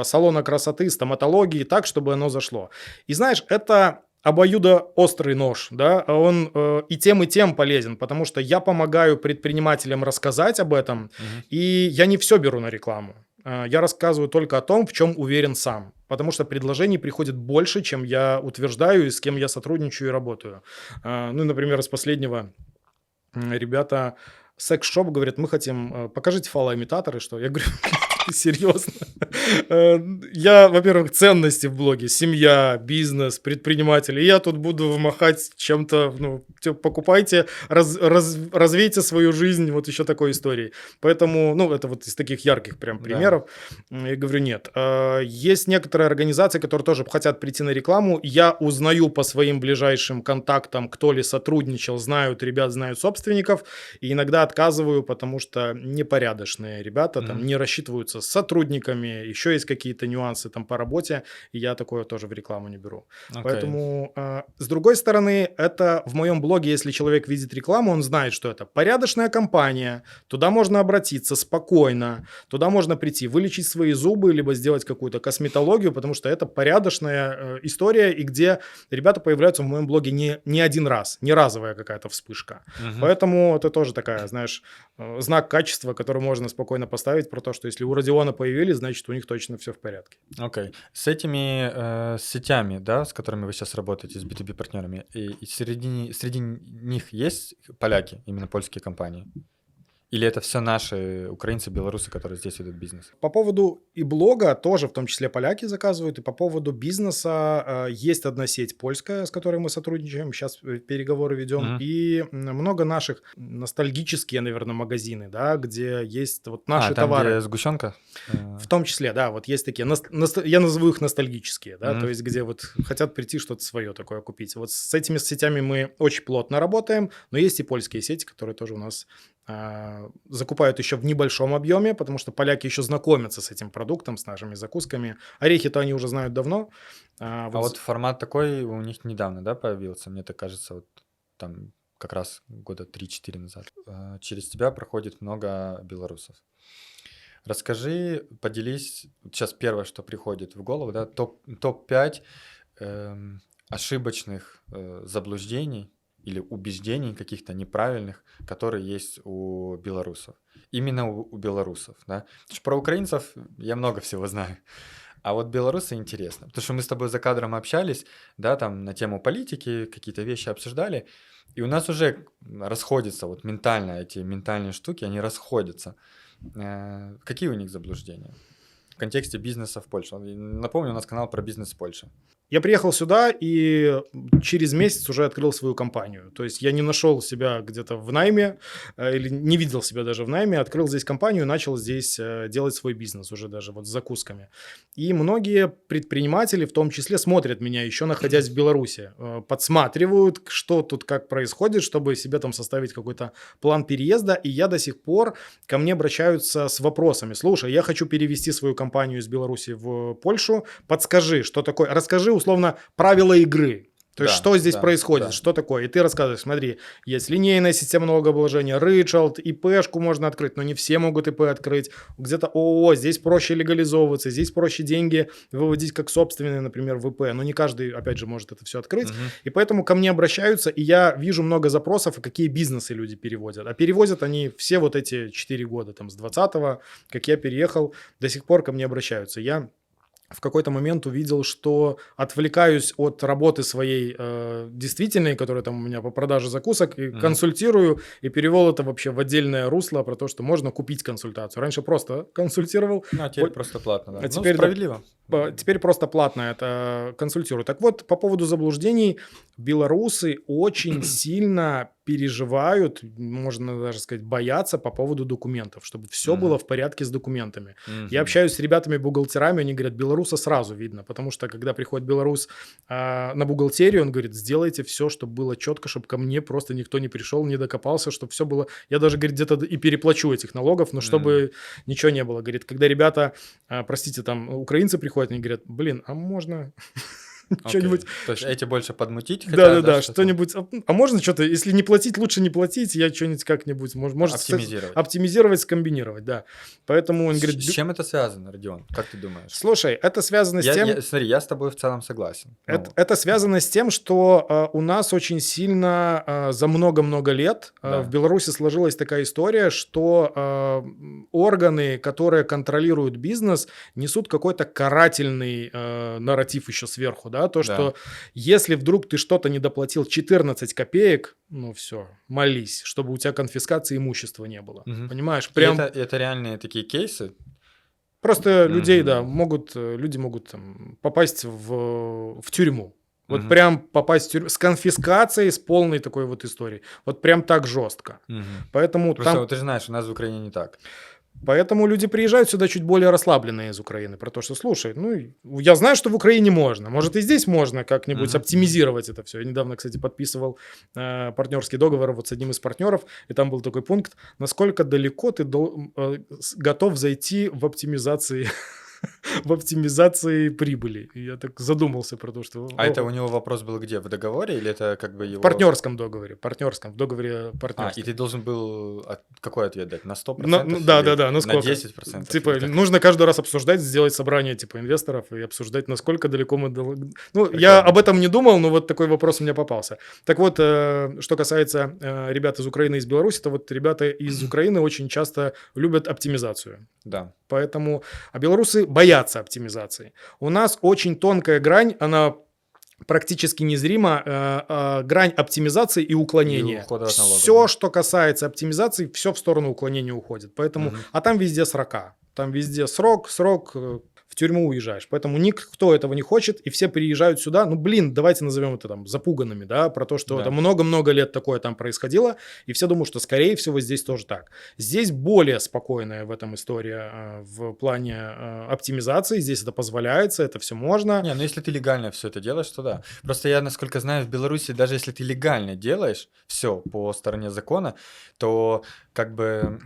салона красоты, стоматологии, так, чтобы оно зашло. И знаешь, это обоюдоострый нож, да, он и тем полезен, потому что я помогаю предпринимателям рассказать об этом, Мгм. и я не все беру на рекламу. Я рассказываю только о том, в чем уверен сам, потому что предложений приходит больше, чем я утверждаю и с кем я сотрудничаю и работаю. Ну, например, из последнего ребята секс-шоп говорят, мы хотим, покажите фалоимитаторы, что? Я говорю, серьезно? Я, во-первых, ценности в блоге, семья, бизнес, предприниматели. И я тут буду махать чем-то, ну, покупайте, развейте свою жизнь, вот еще такой истории. Поэтому, ну, это вот из таких ярких прям Да. примеров. Я говорю, нет. Есть некоторые организации, которые тоже хотят прийти на рекламу. Я узнаю по своим ближайшим контактам, кто ли сотрудничал, знают ребят, знают собственников. И иногда отказываю, потому что непорядочные ребята там Мгм. не рассчитываются с сотрудниками, еще есть какие-то нюансы там по работе, и я такое тоже в рекламу не беру. Окей. Поэтому, с другой стороны, это в моем блоге, если человек видит рекламу, он знает, что это порядочная компания, туда можно обратиться спокойно, туда можно прийти, вылечить свои зубы, либо сделать какую-то косметологию, потому что это порядочная история, и где ребята появляются в моем блоге не один раз, не разовая какая-то вспышка. Мгм. Поэтому это тоже такая, знаешь, знак качества, который можно спокойно поставить про то, что если у Родиона появились, значит, у них точно все в порядке. Окей. С этими сетями, да, с которыми вы сейчас работаете, с B2B партнерами, и среди них есть поляки, именно польские компании? Или это все наши украинцы, белорусы, которые здесь ведут бизнес? По поводу и блога тоже, в том числе поляки заказывают, и по поводу бизнеса есть одна сеть польская, с которой мы сотрудничаем, сейчас переговоры ведем, Мгм. и много наших ностальгические, наверное, магазины, да, где есть вот наши Там, товары. где сгущенка? В том числе, да, вот есть такие, я назову их ностальгические, да, то Мгм. есть где вот хотят прийти что-то свое такое купить. Вот с этими сетями мы очень плотно работаем, но есть и польские сети, которые тоже у нас закупают еще в небольшом объеме, потому что поляки еще знакомятся с этим продуктом, с нашими закусками. Орехи-то они уже знают давно. А вот формат такой у них недавно, да, появился? Мне так кажется, вот там как раз года 3-4 назад. Через тебя проходит много белорусов. Расскажи, поделись, вот сейчас первое, что приходит в голову, да, топ-5 ошибочных заблуждений или убеждений каких-то неправильных, которые есть у белорусов. Именно у белорусов, да. Потому что про украинцев я много всего знаю. А вот белорусы интересно, потому что мы с тобой за кадром общались, да, там на тему политики, какие-то вещи обсуждали, и у нас уже расходятся вот ментально эти ментальные штуки, они расходятся. Какие у них заблуждения в контексте бизнеса в Польше? Напомню, у нас канал про бизнес в Польше. Я приехал сюда и через месяц уже открыл свою компанию. То есть я не нашел себя где-то в найме или не видел себя даже в найме, открыл здесь компанию и начал здесь делать свой бизнес уже даже вот с закусками. И многие предприниматели в том числе смотрят меня еще находясь в Беларуси, подсматривают, что тут как происходит, чтобы себе там составить какой-то план переезда. И я до сих пор, ко мне обращаются с вопросами: слушай, я хочу перевести свою компанию из Беларуси в Польшу, подскажи, что такое, расскажи условно правила игры. То есть, Да, что здесь да, происходит, да. что такое. И ты рассказываешь, смотри, есть линейная система налогообложения, рычалт, ИПшку можно открыть, но не все могут ИП открыть. Где-то ООО, здесь проще легализовываться, здесь проще деньги выводить как собственные, например, в ИП. Но не каждый, опять же, может это все открыть. Мгм. И поэтому ко мне обращаются, и я вижу много запросов, и какие бизнесы люди переводят. А перевозят они все вот эти 4 года, там, с 20-го, как я переехал, до сих пор ко мне обращаются. Я в какой-то момент увидел, что отвлекаюсь от работы своей действительной, которая там у меня по продаже закусок, и консультирую, и перевел это вообще в отдельное русло про то, что можно купить консультацию. Раньше просто консультировал, Ну, а теперь просто платно, да. а Ну, теперь, справедливо. теперь просто платно это консультирую. Так вот, по поводу заблуждений, белорусы очень сильно переживают, можно даже сказать, боятся по поводу документов, чтобы все было в порядке с документами. Я общаюсь с ребятами-бухгалтерами, они говорят, белоруса сразу видно, потому что когда приходит белорус на бухгалтерию, он говорит, сделайте все, чтобы было четко, чтобы ко мне просто никто не пришел, не докопался, чтобы все было... Я даже, говорит, где-то и переплачу этих налогов, но чтобы ничего не было. Говорит, когда ребята, простите, там, украинцы приходят, они говорят, блин, а можно... Что-нибудь... То есть эти больше подмутить хотят? Да-да-да, что-нибудь... А можно что-то, если не платить, лучше не платить, я что-нибудь как-нибудь... Может, оптимизировать, скомбинировать, да. Поэтому он говорит... С чем это связано, Родион? Как ты думаешь? Слушай, это связано с тем... Смотри, я с тобой в целом согласен. Это связано с тем, что у нас очень сильно за много-много лет в Беларуси сложилась такая история, что органы, которые контролируют бизнес, несут какой-то карательный нарратив еще сверху, да, что если вдруг ты что-то не доплатил 14 копеек, ну все, молись, чтобы у тебя конфискации имущества не было. Понимаешь? Прям... Это реальные такие кейсы? Просто людей, люди могут там, попасть в тюрьму. Вот прям попасть в тюрьму с конфискацией, с полной такой вот историей. Вот прям так жестко. Поэтому просто там... ты же знаешь, у нас в Украине не так. Поэтому люди приезжают сюда чуть более расслабленные из Украины. Про то, что, слушай, ну, я знаю, что в Украине можно. Может, и здесь можно как-нибудь оптимизировать это все. Я недавно, кстати, подписывал партнерский договор вот с одним из партнеров, и там был такой пункт, насколько далеко ты готов зайти в оптимизации прибыли. И я так задумался про то, что... А это у него вопрос был где? В договоре или это как бы его... В партнерском договоре. В договоре партнерском. И ты должен был какой ответ дать? На 100%? Да. На сколько? На 10%? Типа, нужно каждый раз обсуждать, сделать собрание типа инвесторов и обсуждать, насколько далеко мы... Ну, я об этом не думал, но вот такой вопрос у меня попался. Так вот, что касается ребят из Украины и из Беларуси, то вот ребята из Украины очень часто любят оптимизацию. Да. Поэтому... А белорусы боятся оптимизации. У нас очень тонкая грань, она практически незрима, грань оптимизации и уклонения. Все, что касается оптимизации, все в сторону уклонения уходит. Поэтому, а там везде срока. Там везде срок, в тюрьму уезжаешь. Поэтому никто этого не хочет, и все приезжают сюда. Ну, блин, давайте назовем это там запуганными, да, про то, что это много-много лет такое там происходило, и все думают, что, скорее всего, здесь тоже так. Здесь более спокойная в этом история в плане оптимизации, здесь это позволяется, это все можно. Не, ну если ты легально все это делаешь, то да. Просто я, насколько знаю, в Беларуси, даже если ты легально делаешь все по стороне закона, то как бы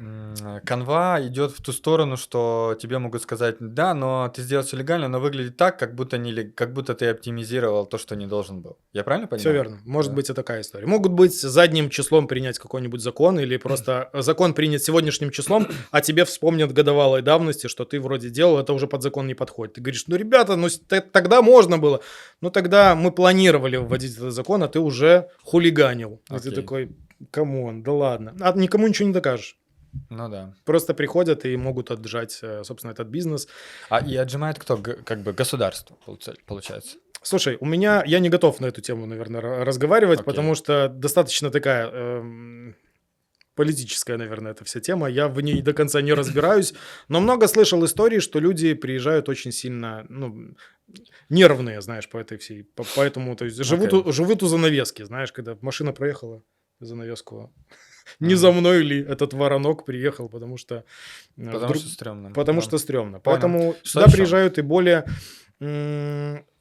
канва идет в ту сторону, что тебе могут сказать, да, но ты сделал все легально, но выглядит так, как будто ты оптимизировал то, что не должен был. Я правильно понимаю? Все верно. Может быть и такая история. Могут быть задним числом принять какой-нибудь закон, или просто закон принят сегодняшним числом, а тебе вспомнят годовалой давности, что ты вроде делал, это уже под закон не подходит. Ты говоришь, ну, ребята, ну тогда можно было. Ну, тогда мы планировали вводить этот закон, а ты уже хулиганил. И ты такой... Камон, да ладно. А никому ничего не докажешь. Ну да. Просто приходят и могут отжать, собственно, этот бизнес. И отжимает кто? Как бы государство, получается. Слушай, я не готов на эту тему, наверное, разговаривать, потому что достаточно такая политическая, наверное, эта вся тема. Я в ней до конца не разбираюсь, но много слышал историй, что люди приезжают очень сильно, нервные, знаешь, поэтому, то есть живут у занавески, знаешь, когда машина проехала, занавеску. Не за мной ли этот воронок приехал, потому что... Потому что стрёмно. Потому что стрёмно. Поэтому сюда приезжают и более...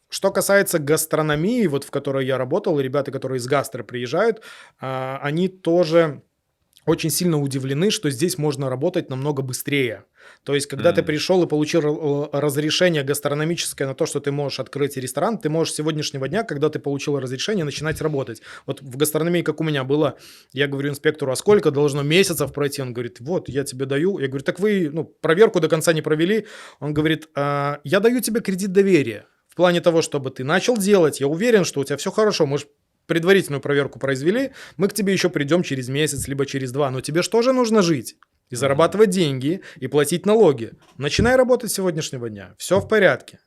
Что касается гастрономии, вот в которой я работал, ребята, которые из гастро приезжают, они тоже очень сильно удивлены, что здесь можно работать намного быстрее. То есть, когда ты пришел и получил разрешение гастрономическое на то, что ты можешь открыть ресторан, ты можешь с сегодняшнего дня, когда ты получил разрешение, начинать работать. Вот в гастрономии, как у меня было, я говорю инспектору, а сколько должно месяцев пройти? Он говорит, вот, я тебе даю. Я говорю, так вы проверку до конца не провели. Он говорит, я даю тебе кредит доверия. В плане того, чтобы ты начал делать, я уверен, что у тебя все хорошо, мы же предварительную проверку произвели, мы к тебе еще придем через месяц, либо через 2, но тебе же тоже нужно жить и зарабатывать деньги, и платить налоги. Начинай работать с сегодняшнего дня, все в порядке.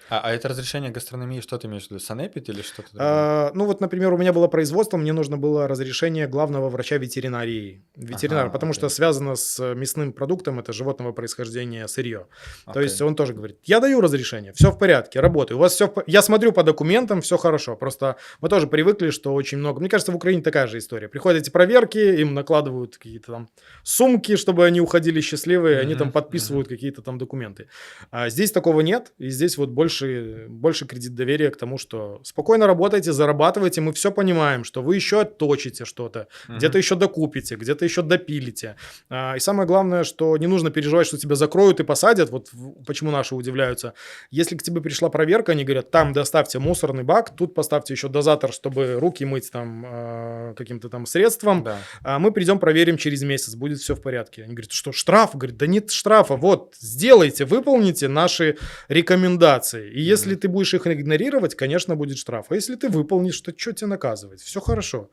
А это разрешение гастрономии, что ты имеешь в виду? Санэпид или что-то другое? Ну вот, например, у меня было производство, мне нужно было разрешение главного врача ветеринарии, ветеринара, Ага, потому что окей. связано с мясным продуктом, это животного происхождения сырье. То есть Окей. он тоже говорит, я даю разрешение, все в порядке, работаю, у вас все, я смотрю по документам, все хорошо, просто мы тоже привыкли, что очень много, мне кажется, в Украине такая же история, приходят эти проверки, им накладывают какие-то там сумки, чтобы они уходили счастливые, они там Мгм, мгм. подписывают какие-то там документы. А здесь такого нет, и здесь вот больше кредит доверия к тому, что спокойно работайте, зарабатывайте, мы все понимаем, что вы еще отточите что-то, где-то Мгм. еще докупите, где-то еще допилите. И самое главное, что не нужно переживать, что тебя закроют и посадят. Вот почему наши удивляются. Если к тебе пришла проверка, они говорят, там доставьте мусорный бак, тут поставьте еще дозатор, чтобы руки мыть там каким-то там средством, Да. мы придем, проверим через месяц, будет все в порядке. Они говорят, что штраф? Говорит, да нет штрафа, вот, сделайте, выполните наши рекомендации. И если Мгм. ты будешь их игнорировать, конечно, будет штраф. А если ты выполнишь, то что тебе наказывать? Все хорошо.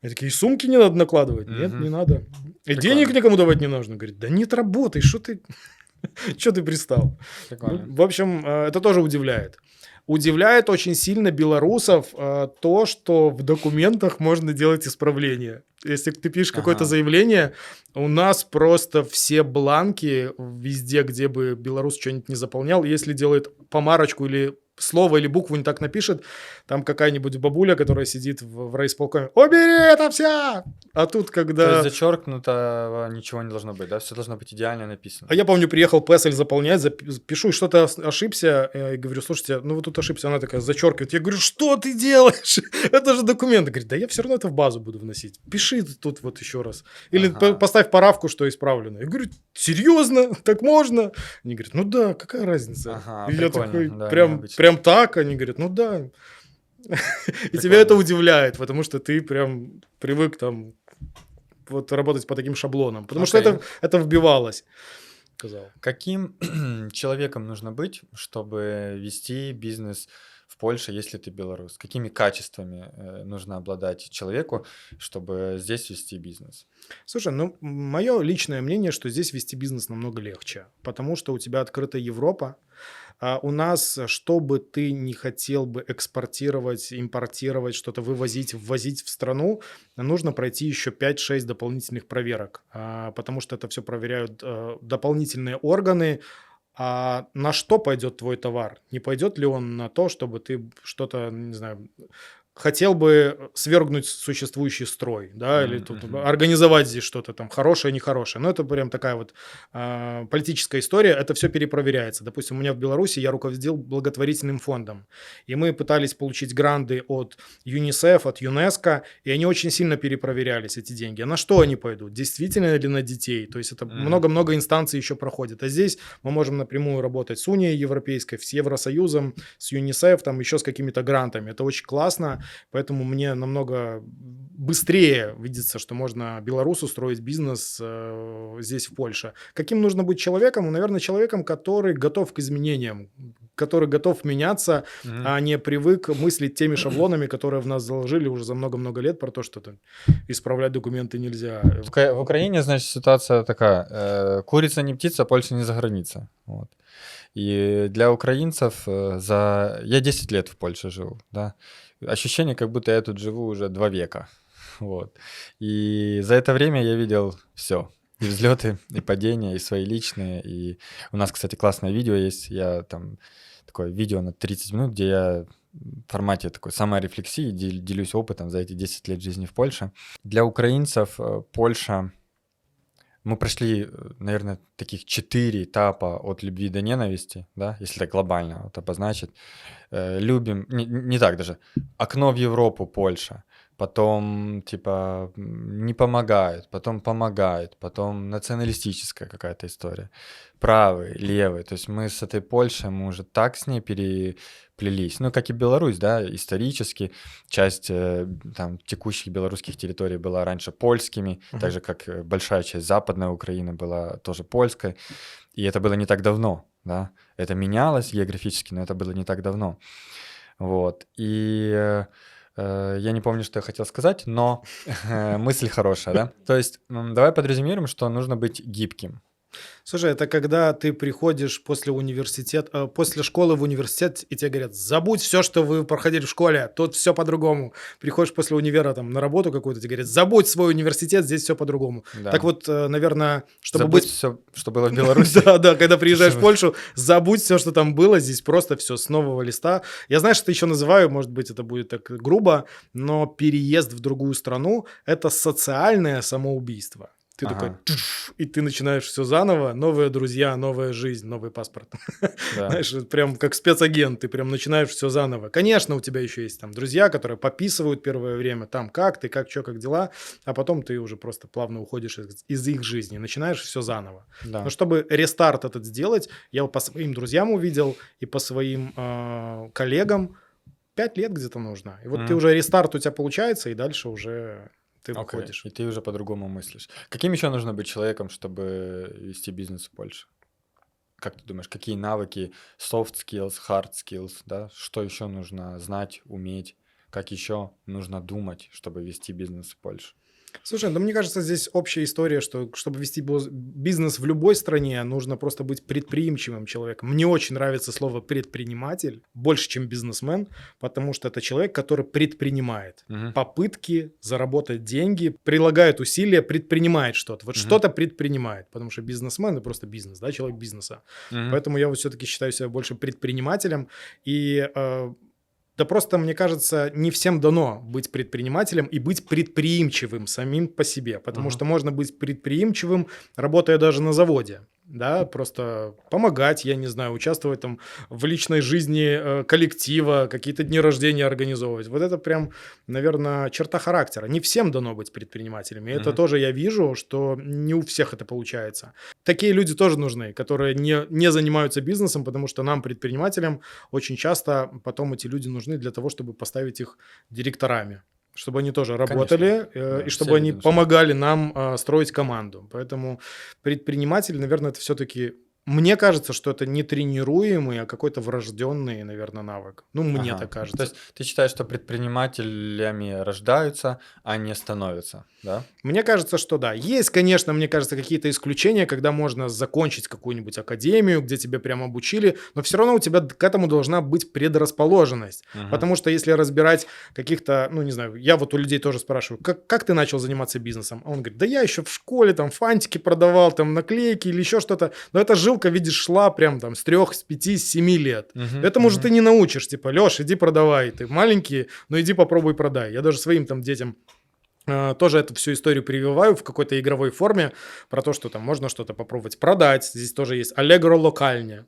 И такие, и сумки не надо накладывать? Нет, не Мгм. надо. И денег Прикольно. никому давать не нужно. Говорит, да нет, работай, что ты пристал? Ну, Прикольно. в общем, это тоже удивляет. Удивляет очень сильно белорусов то, что в документах можно делать исправления. Если ты пишешь какое-то Ага. заявление, у нас просто все бланки везде, где бы белорус что-нибудь не заполнял, если делает помарочку или слово или букву не так напишет, там какая-нибудь бабуля, которая сидит в райисполкоме, убери это все! А тут, То есть когда зачеркнутого ничего не должно быть, да? Все должно быть идеально А написано. я помню, приехал Песель заполнять, пишу, что-то ошибся, и говорю, слушайте, ну вы тут ошибся, она такая зачеркивает. Я говорю, что ты делаешь? Это же документы. Говорит, да я все равно это в базу буду вносить. Пиши тут вот еще раз. Или Ага. поставь правку, что исправлено. Я говорю, серьезно? Так можно? Они говорят, ну да, какая разница? Ага, И я прикольно, такой, да, необычно. прям так? Они говорят, ну да. И тебя это Прикольно. удивляет, потому что ты прям привык там вот работать по таким шаблонам. Потому что Окей. это вбивалось, сказал. Каким человеком нужно быть, чтобы вести бизнес в Польше, если ты белорус? Какими качествами нужно обладать человеку, чтобы здесь вести бизнес? Слушай, ну, мое личное мнение, что здесь вести бизнес намного легче, потому что у тебя открыта Европа, а у нас, что бы ты не хотел бы экспортировать, импортировать, что-то вывозить, ввозить в страну, нужно пройти еще 5-6 дополнительных проверок, потому что это все проверяют дополнительные органы. А на что пойдет твой товар? Не пойдет ли он на то, чтобы ты что-то, не знаю, хотел бы свергнуть существующий строй, да, или тут Мгм. организовать здесь что-то там хорошее, нехорошее. Но это прям такая вот политическая история, это все перепроверяется. Допустим, у меня в Беларуси я руководил благотворительным фондом, и мы пытались получить гранты от ЮНИСЕФ, от ЮНЕСКО, и они очень сильно перепроверялись, эти деньги. А на что они пойдут? Действительно ли на детей? То есть это Мгм. много-много инстанций еще проходит. А здесь мы можем напрямую работать с Унией Европейской, с Евросоюзом, с ЮНИСЕФ, там еще с какими-то грантами. Это очень классно. Поэтому мне намного быстрее видится, что можно белорусу строить бизнес здесь, в Польше. Каким нужно быть человеком? Ну, наверное, человеком, который готов к изменениям, который готов меняться, Мгм. а не привык мыслить теми шаблонами, которые в нас заложили уже за много-много лет про то, что там исправлять документы нельзя. В Украине, значит, ситуация такая. Курица не птица, Польша не за граница. Вот. И для украинцев Я 10 лет в Польше жил, да. Ощущение, как будто я тут живу уже 2 века. Вот. И за это время я видел все: и взлеты, и падения, и свои личные. И у нас, кстати, классное видео есть. Я там такое видео на 30 минут, где я в формате такой саморефлексии делюсь опытом за эти 10 лет жизни в Польше. Для украинцев Польша мы прошли, наверное, таких 4 этапа от любви до ненависти, да, если так глобально вот обозначить. Любим, не так даже. Окно в Европу Польша, потом типа не помогают, потом помогают, потом националистическая какая-то история. Правый, левый. То есть мы с этой Польшей, мы уже так с ней переплелись. Ну, как и Беларусь, да, исторически. Часть там текущих белорусских территорий была раньше польскими, так Мгм. же, как большая часть Западной Украины была тоже польской. И это было не так давно, да. Это менялось географически, но это было не так давно. Вот. Я не помню, что я хотел сказать, но мысль хорошая, да. То есть давай подразумируем, что нужно быть гибким. Слушай, это когда ты приходишь после школы в университет, и тебе говорят: забудь все, что вы проходили в школе, тут все по-другому. Приходишь после универа там на работу какую-то, тебе говорят: забудь свой университет, здесь все по-другому. Так Да. вот, наверное, чтобы Забудь быть все, что было в Беларуси. да, да, когда приезжаешь в Чтобы- Польшу, забудь все, что там было, здесь просто все с нового листа. Я, знаешь, что еще называю, может быть, это будет так грубо, но переезд в другую страну — это социальное самоубийство. Ты такой, Ага, и ты начинаешь все заново, новые друзья, новая жизнь, новый паспорт. да. Знаешь, это прям как спецагент, ты прям начинаешь все заново. Конечно, у тебя еще есть там друзья, которые пописывают первое время, там как ты, как что, как дела, а потом ты уже просто плавно уходишь из их жизни, начинаешь все заново. Но Да. чтобы рестарт этот сделать, я вот по своим друзьям увидел и по своим коллегам, 5 лет где-то нужно. И вот ты Мгм. уже рестарт у тебя получается, и дальше уже ты Окей. выходишь. И ты уже по-другому мыслишь. Каким еще нужно быть человеком, чтобы вести бизнес в Польше? Как ты думаешь, какие навыки, soft skills, hard skills, да? Что еще нужно знать, уметь? Как еще нужно думать, чтобы вести бизнес в Польше? Слушай, да мне кажется, здесь общая история, что чтобы вести бизнес в любой стране, нужно просто быть предприимчивым человеком. Мне очень нравится слово предприниматель, больше, чем бизнесмен, потому что это человек, который предпринимает Мгм. попытки заработать деньги, прилагает усилия, предпринимает что-то. Вот Мгм. что-то предпринимает, потому что бизнесмен — это просто бизнес, да, человек бизнеса. Мгм. Поэтому я вот все-таки считаю себя больше предпринимателем. И да просто, мне кажется, не всем дано быть предпринимателем и быть предприимчивым самим по себе, потому Мгм. что можно быть предприимчивым, работая даже на заводе, да, просто помогать, я не знаю, участвовать там в личной жизни коллектива, какие-то дни рождения организовывать. Вот это прям, наверное, черта характера. Не всем дано быть предпринимателями. И это Мгм. тоже я вижу, что не у всех это получается. Такие люди тоже нужны, которые не занимаются бизнесом, потому что нам, предпринимателям, очень часто потом эти люди нужны для того, чтобы поставить их директорами, чтобы они тоже Конечно. работали, и Да, все чтобы они люди нужны. помогали нам строить команду. Поэтому предприниматель, наверное, это все-таки, мне кажется, что это не тренируемый, а какой-то врожденный, наверное, навык. Ну, мне так Ага. То кажется. есть ты считаешь, что предпринимателями рождаются, а не становятся, да? Мне кажется, что да. Есть, конечно, мне кажется, какие-то исключения, когда можно закончить какую-нибудь академию, где тебя прям обучили, но все равно у тебя к этому должна быть предрасположенность. Мгм. Потому что если разбирать каких-то, ну, не знаю, я вот у людей тоже спрашиваю, как ты начал заниматься бизнесом? А он говорит: да я еще в школе там фантики продавал, там наклейки или еще что-то. Но эта жилка, видишь, шла прям там с 3, с 5, с 7 лет. Мгм. Этому же Мгм. ты не научишь, типа, Леш, иди продавай, ты маленький, но иди попробуй продай. Я даже своим там детям тоже эту всю историю прививаю в какой-то игровой форме про то, что там можно что-то попробовать продать. Здесь тоже есть Allegro локальня.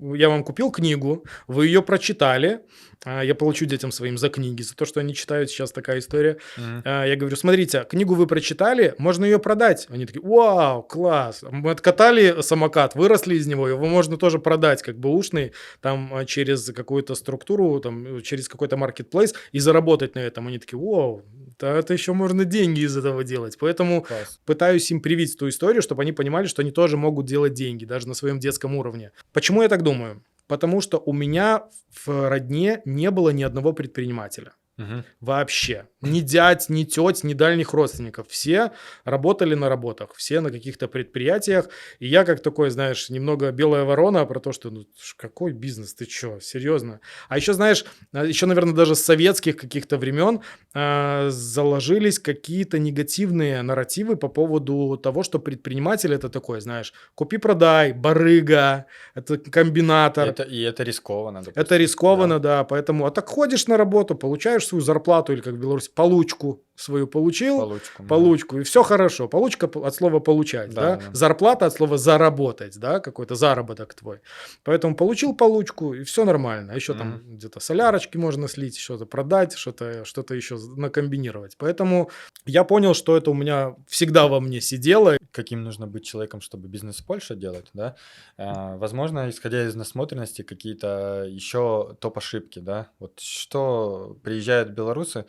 Я вам купил книгу, вы ее прочитали, я получу детям своим за книги, за то, что они читают, сейчас такая история. Мгм. Я говорю: смотрите, книгу вы прочитали, можно ее продать. Они такие: вау, класс. Мы откатали самокат, выросли из него, его можно тоже продать, как бэушный, там через какую-то структуру, там через какой-то маркетплейс и заработать на этом. Они такие: вау, да это еще можно деньги из этого делать. Поэтому Класс. пытаюсь им привить ту историю, чтобы они понимали, что они тоже могут делать деньги, даже на своем детском уровне. Почему я так думаю? Потому что у меня в родне не было ни одного предпринимателя. Мгм. Вообще. Ни дядь, ни теть, ни дальних родственников. Все работали на работах, все на каких-то предприятиях. И я как такой, знаешь, немного белая ворона про то, что ну какой бизнес, ты чё, серьезно? А еще, знаешь, еще, наверное, даже с советских каких-то времен заложились какие-то негативные нарративы по поводу того, что предприниматель — это такой, знаешь, купи-продай, барыга, это комбинатор. И это рискованно, Это допустим, рискованно, да? да, поэтому, а так ходишь на работу, получаешь свою зарплату или, как в Беларуси, получку свою получил, Получку. Мгм. получку, и все хорошо. Получка от слова получать, да, Да-да-да. зарплата от слова заработать, да, какой-то заработок твой. Поэтому получил получку, и все нормально. Еще Мгм. там где-то солярочки можно слить, что-то продать, что-то еще накомбинировать. Поэтому я понял, что это у меня всегда во мне сидело. Каким нужно быть человеком, чтобы бизнес в Польше делать, да? Возможно, исходя из насмотренности, какие-то еще топ-ошибки, да? Вот что приезжают белорусы,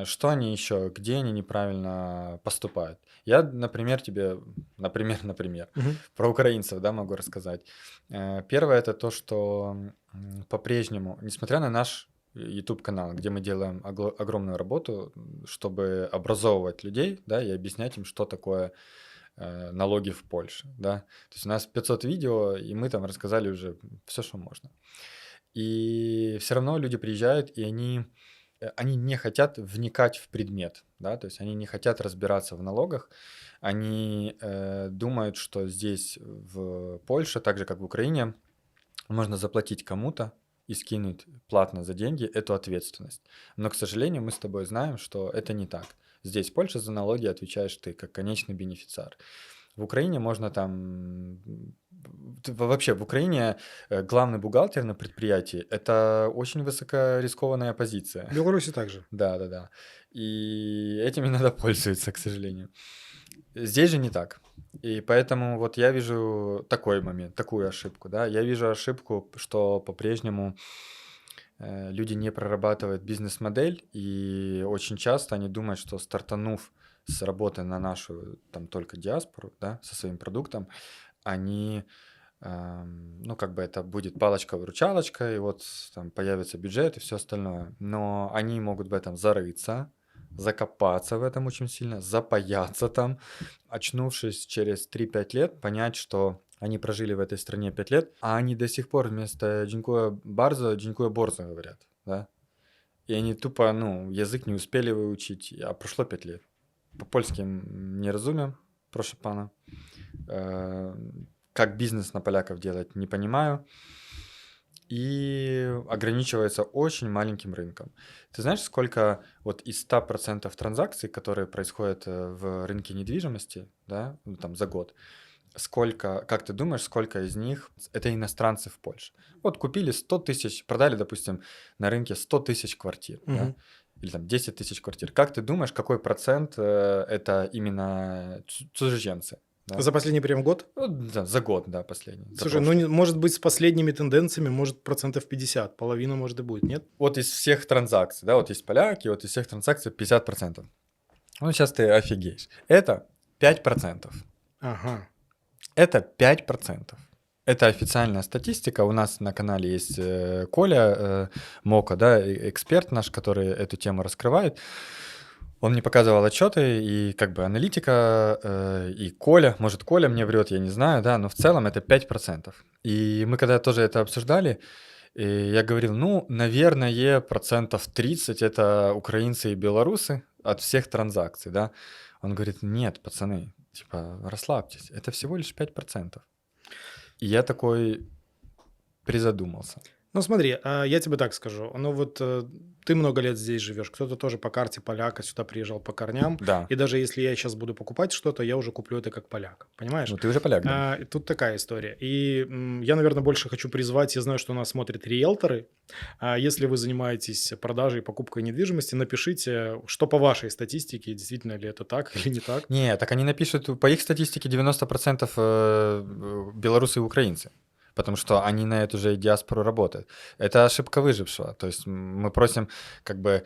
что они еще, где они неправильно поступают? Я, например, например, Мгм. про украинцев, да, могу рассказать. Первое это то, что по-прежнему, несмотря на наш YouTube-канал, где мы делаем огромную работу, чтобы образовывать людей, да, и объяснять им, что такое налоги в Польше, да. То есть у нас 500 видео, и мы там рассказали уже все, что можно. И все равно люди приезжают, и они не хотят вникать в предмет, да, то есть они не хотят разбираться в налогах, они думают, что здесь в Польше, так же как в Украине, можно заплатить кому-то и скинуть платно за деньги эту ответственность. Но, к сожалению, мы с тобой знаем, что это не так. Здесь в Польше за налоги отвечаешь ты, как конечный бенефициар. В Украине можно там... Вообще, в Украине главный бухгалтер на предприятии — это очень высокорискованная позиция. В Беларуси также. Да. И этим иногда пользуются, к сожалению. Здесь же не так. И поэтому вот я вижу такой момент, такую ошибку, да. Я вижу ошибку, что по-прежнему люди не прорабатывают бизнес-модель, и очень часто они думают, что стартанув с работы на нашу там только диаспору, да, со своим продуктом, они, ну, как бы это будет палочка-выручалочка, и вот там появится бюджет и все остальное. Но они могут в этом зарыться, закопаться в этом очень сильно, запаяться там, очнувшись через 3-5 лет, понять, что они прожили в этой стране 5 лет, а они до сих пор вместо «дзінькує барзо» «дзінькує борзо» говорят, да? И они тупо, ну, язык не успели выучить, а прошло 5 лет. По-польски не разумем, прошу пана. Как бизнес на поляков делать, не понимаю. И ограничивается очень маленьким рынком. Ты знаешь, сколько вот из 100% транзакций, которые происходят в рынке недвижимости, да, ну, там за год, сколько, как ты думаешь, сколько из них это иностранцы в Польше? Вот купили 100 тысяч, продали, допустим, на рынке 100 тысяч квартир, да? Мгм. Или там 10 тысяч квартир. Как ты думаешь, какой процент это именно чужеземцы? Да? За последний прям год? Ну, да, за год, да, последний. за Слушай, ну, прошлый. может быть, с последними тенденциями, может, 50%, половина, может, и будет, нет? Вот из всех транзакций, да, вот есть поляки, вот из всех транзакций 50%. Ну, сейчас ты офигеешь. Это 5%. Ага. Это 5%. Это официальная статистика. У нас на канале есть Коля Мока, да, эксперт наш, который эту тему раскрывает. Он мне показывал отчеты, и как бы аналитика, и Коля, может, Коля мне врет, я не знаю, да, но в целом это 5%. И мы когда тоже это обсуждали, и я говорил, ну, наверное, 30% это украинцы и белорусы от всех транзакций, да. Он говорит, нет, пацаны, типа, расслабьтесь, это всего лишь 5%. И я такой призадумался. Ну, смотри, я тебе так скажу. Ну, вот ты много лет здесь живешь, кто-то тоже по карте поляка сюда приезжал по корням. Да, И даже если я сейчас буду покупать что-то, я уже куплю это как поляк. Понимаешь? ну ты уже поляк, да. И тут такая история. И я, наверное, больше хочу призвать, я знаю, что нас смотрят риэлторы. Если вы занимаетесь продажей и покупкой недвижимости, напишите, что по вашей статистике, действительно ли это так или не так. Не, так они напишут, по их статистике 90% белорусы и украинцы. Потому что они на эту же диаспору работают. Это ошибка выжившего. То есть мы просим как бы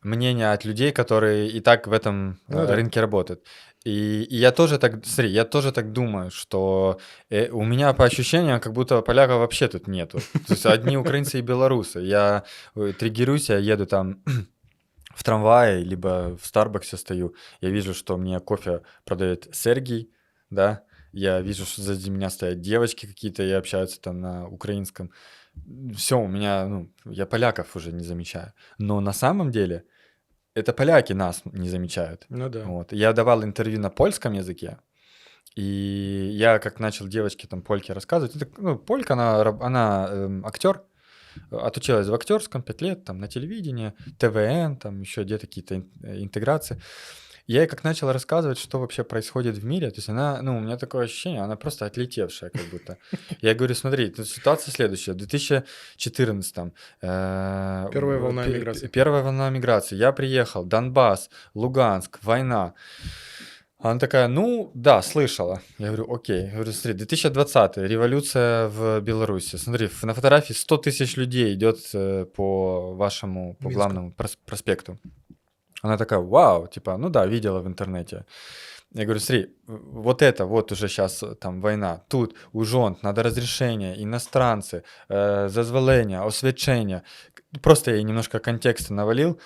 мнения от людей, которые и так в этом Ну да. рынке работают. И я тоже так, смотри, я тоже так думаю, что у меня по ощущениям, как будто поляков вообще тут нету. То есть одни украинцы и белорусы. Я триггеруюсь, я еду там в трамвае, либо в Старбаксе стою, я вижу, что мне кофе продает Сергей, да, я вижу, что сзади меня стоят девочки какие-то и общаются там на украинском. Все, у меня, ну, я поляков уже не замечаю. Но на самом деле это поляки нас не замечают. Ну да. Вот. Я давал интервью на польском языке, и я как начал девочке там польке рассказывать, это, ну, полька, она актер, отучилась в актерском 5 лет, там на телевидении, ТВН, там еще где-то какие-то интеграции. Я ей как начал рассказывать, что вообще происходит в мире, то есть она, ну, у меня такое ощущение, она просто отлетевшая как будто. Я говорю, смотри, тут ситуация следующая. В 2014-м Первая волна миграции. Первая волна миграции. Я приехал, Донбасс, Луганск, война. Она такая, ну, да, слышала. Я говорю, окей. Я говорю, смотри, 2020 революция в Беларуси. Смотри, на фотографии 100 тысяч людей идет по вашему, по Минску. главному проспекту. Она такая, вау, типа, ну да, видела в интернете. Я говорю, смотри, вот это вот уже сейчас там война, тут ужонт, надо разрешение, иностранцы, зазволения, освячения. Просто я ей немножко контекста навалил.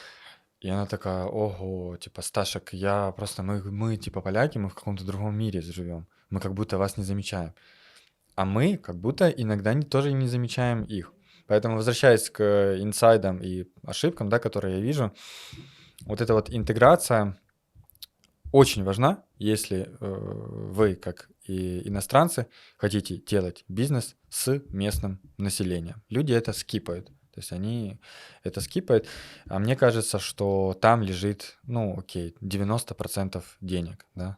И она такая: "Ого, типа, Сташек, я просто мы типа поляки, мы в каком-то другом мире живем. Мы как будто вас не замечаем". А мы как будто иногда тоже не замечаем их. Поэтому, возвращаясь к инсайдам и ошибкам, да, которые я вижу, вот эта вот интеграция очень важна, если вы, как и иностранцы, хотите делать бизнес с местным населением. Люди это скипают. То есть они это скипают. А мне кажется, что там лежит, ну, окей, 90% денег, да,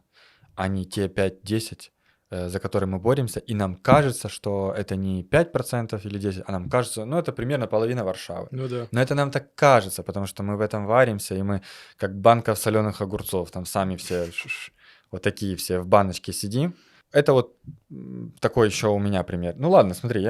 а не те 5-10, за которые мы боремся. И нам кажется, что это не 5% или 10, а нам кажется, ну, это примерно половина Варшавы. Ну да. Но это нам так кажется, потому что мы в этом варимся, и мы как банка соленых огурцов, там сами все вот такие все в баночке сидим. Это вот такой еще у меня пример. Ну ладно, смотри,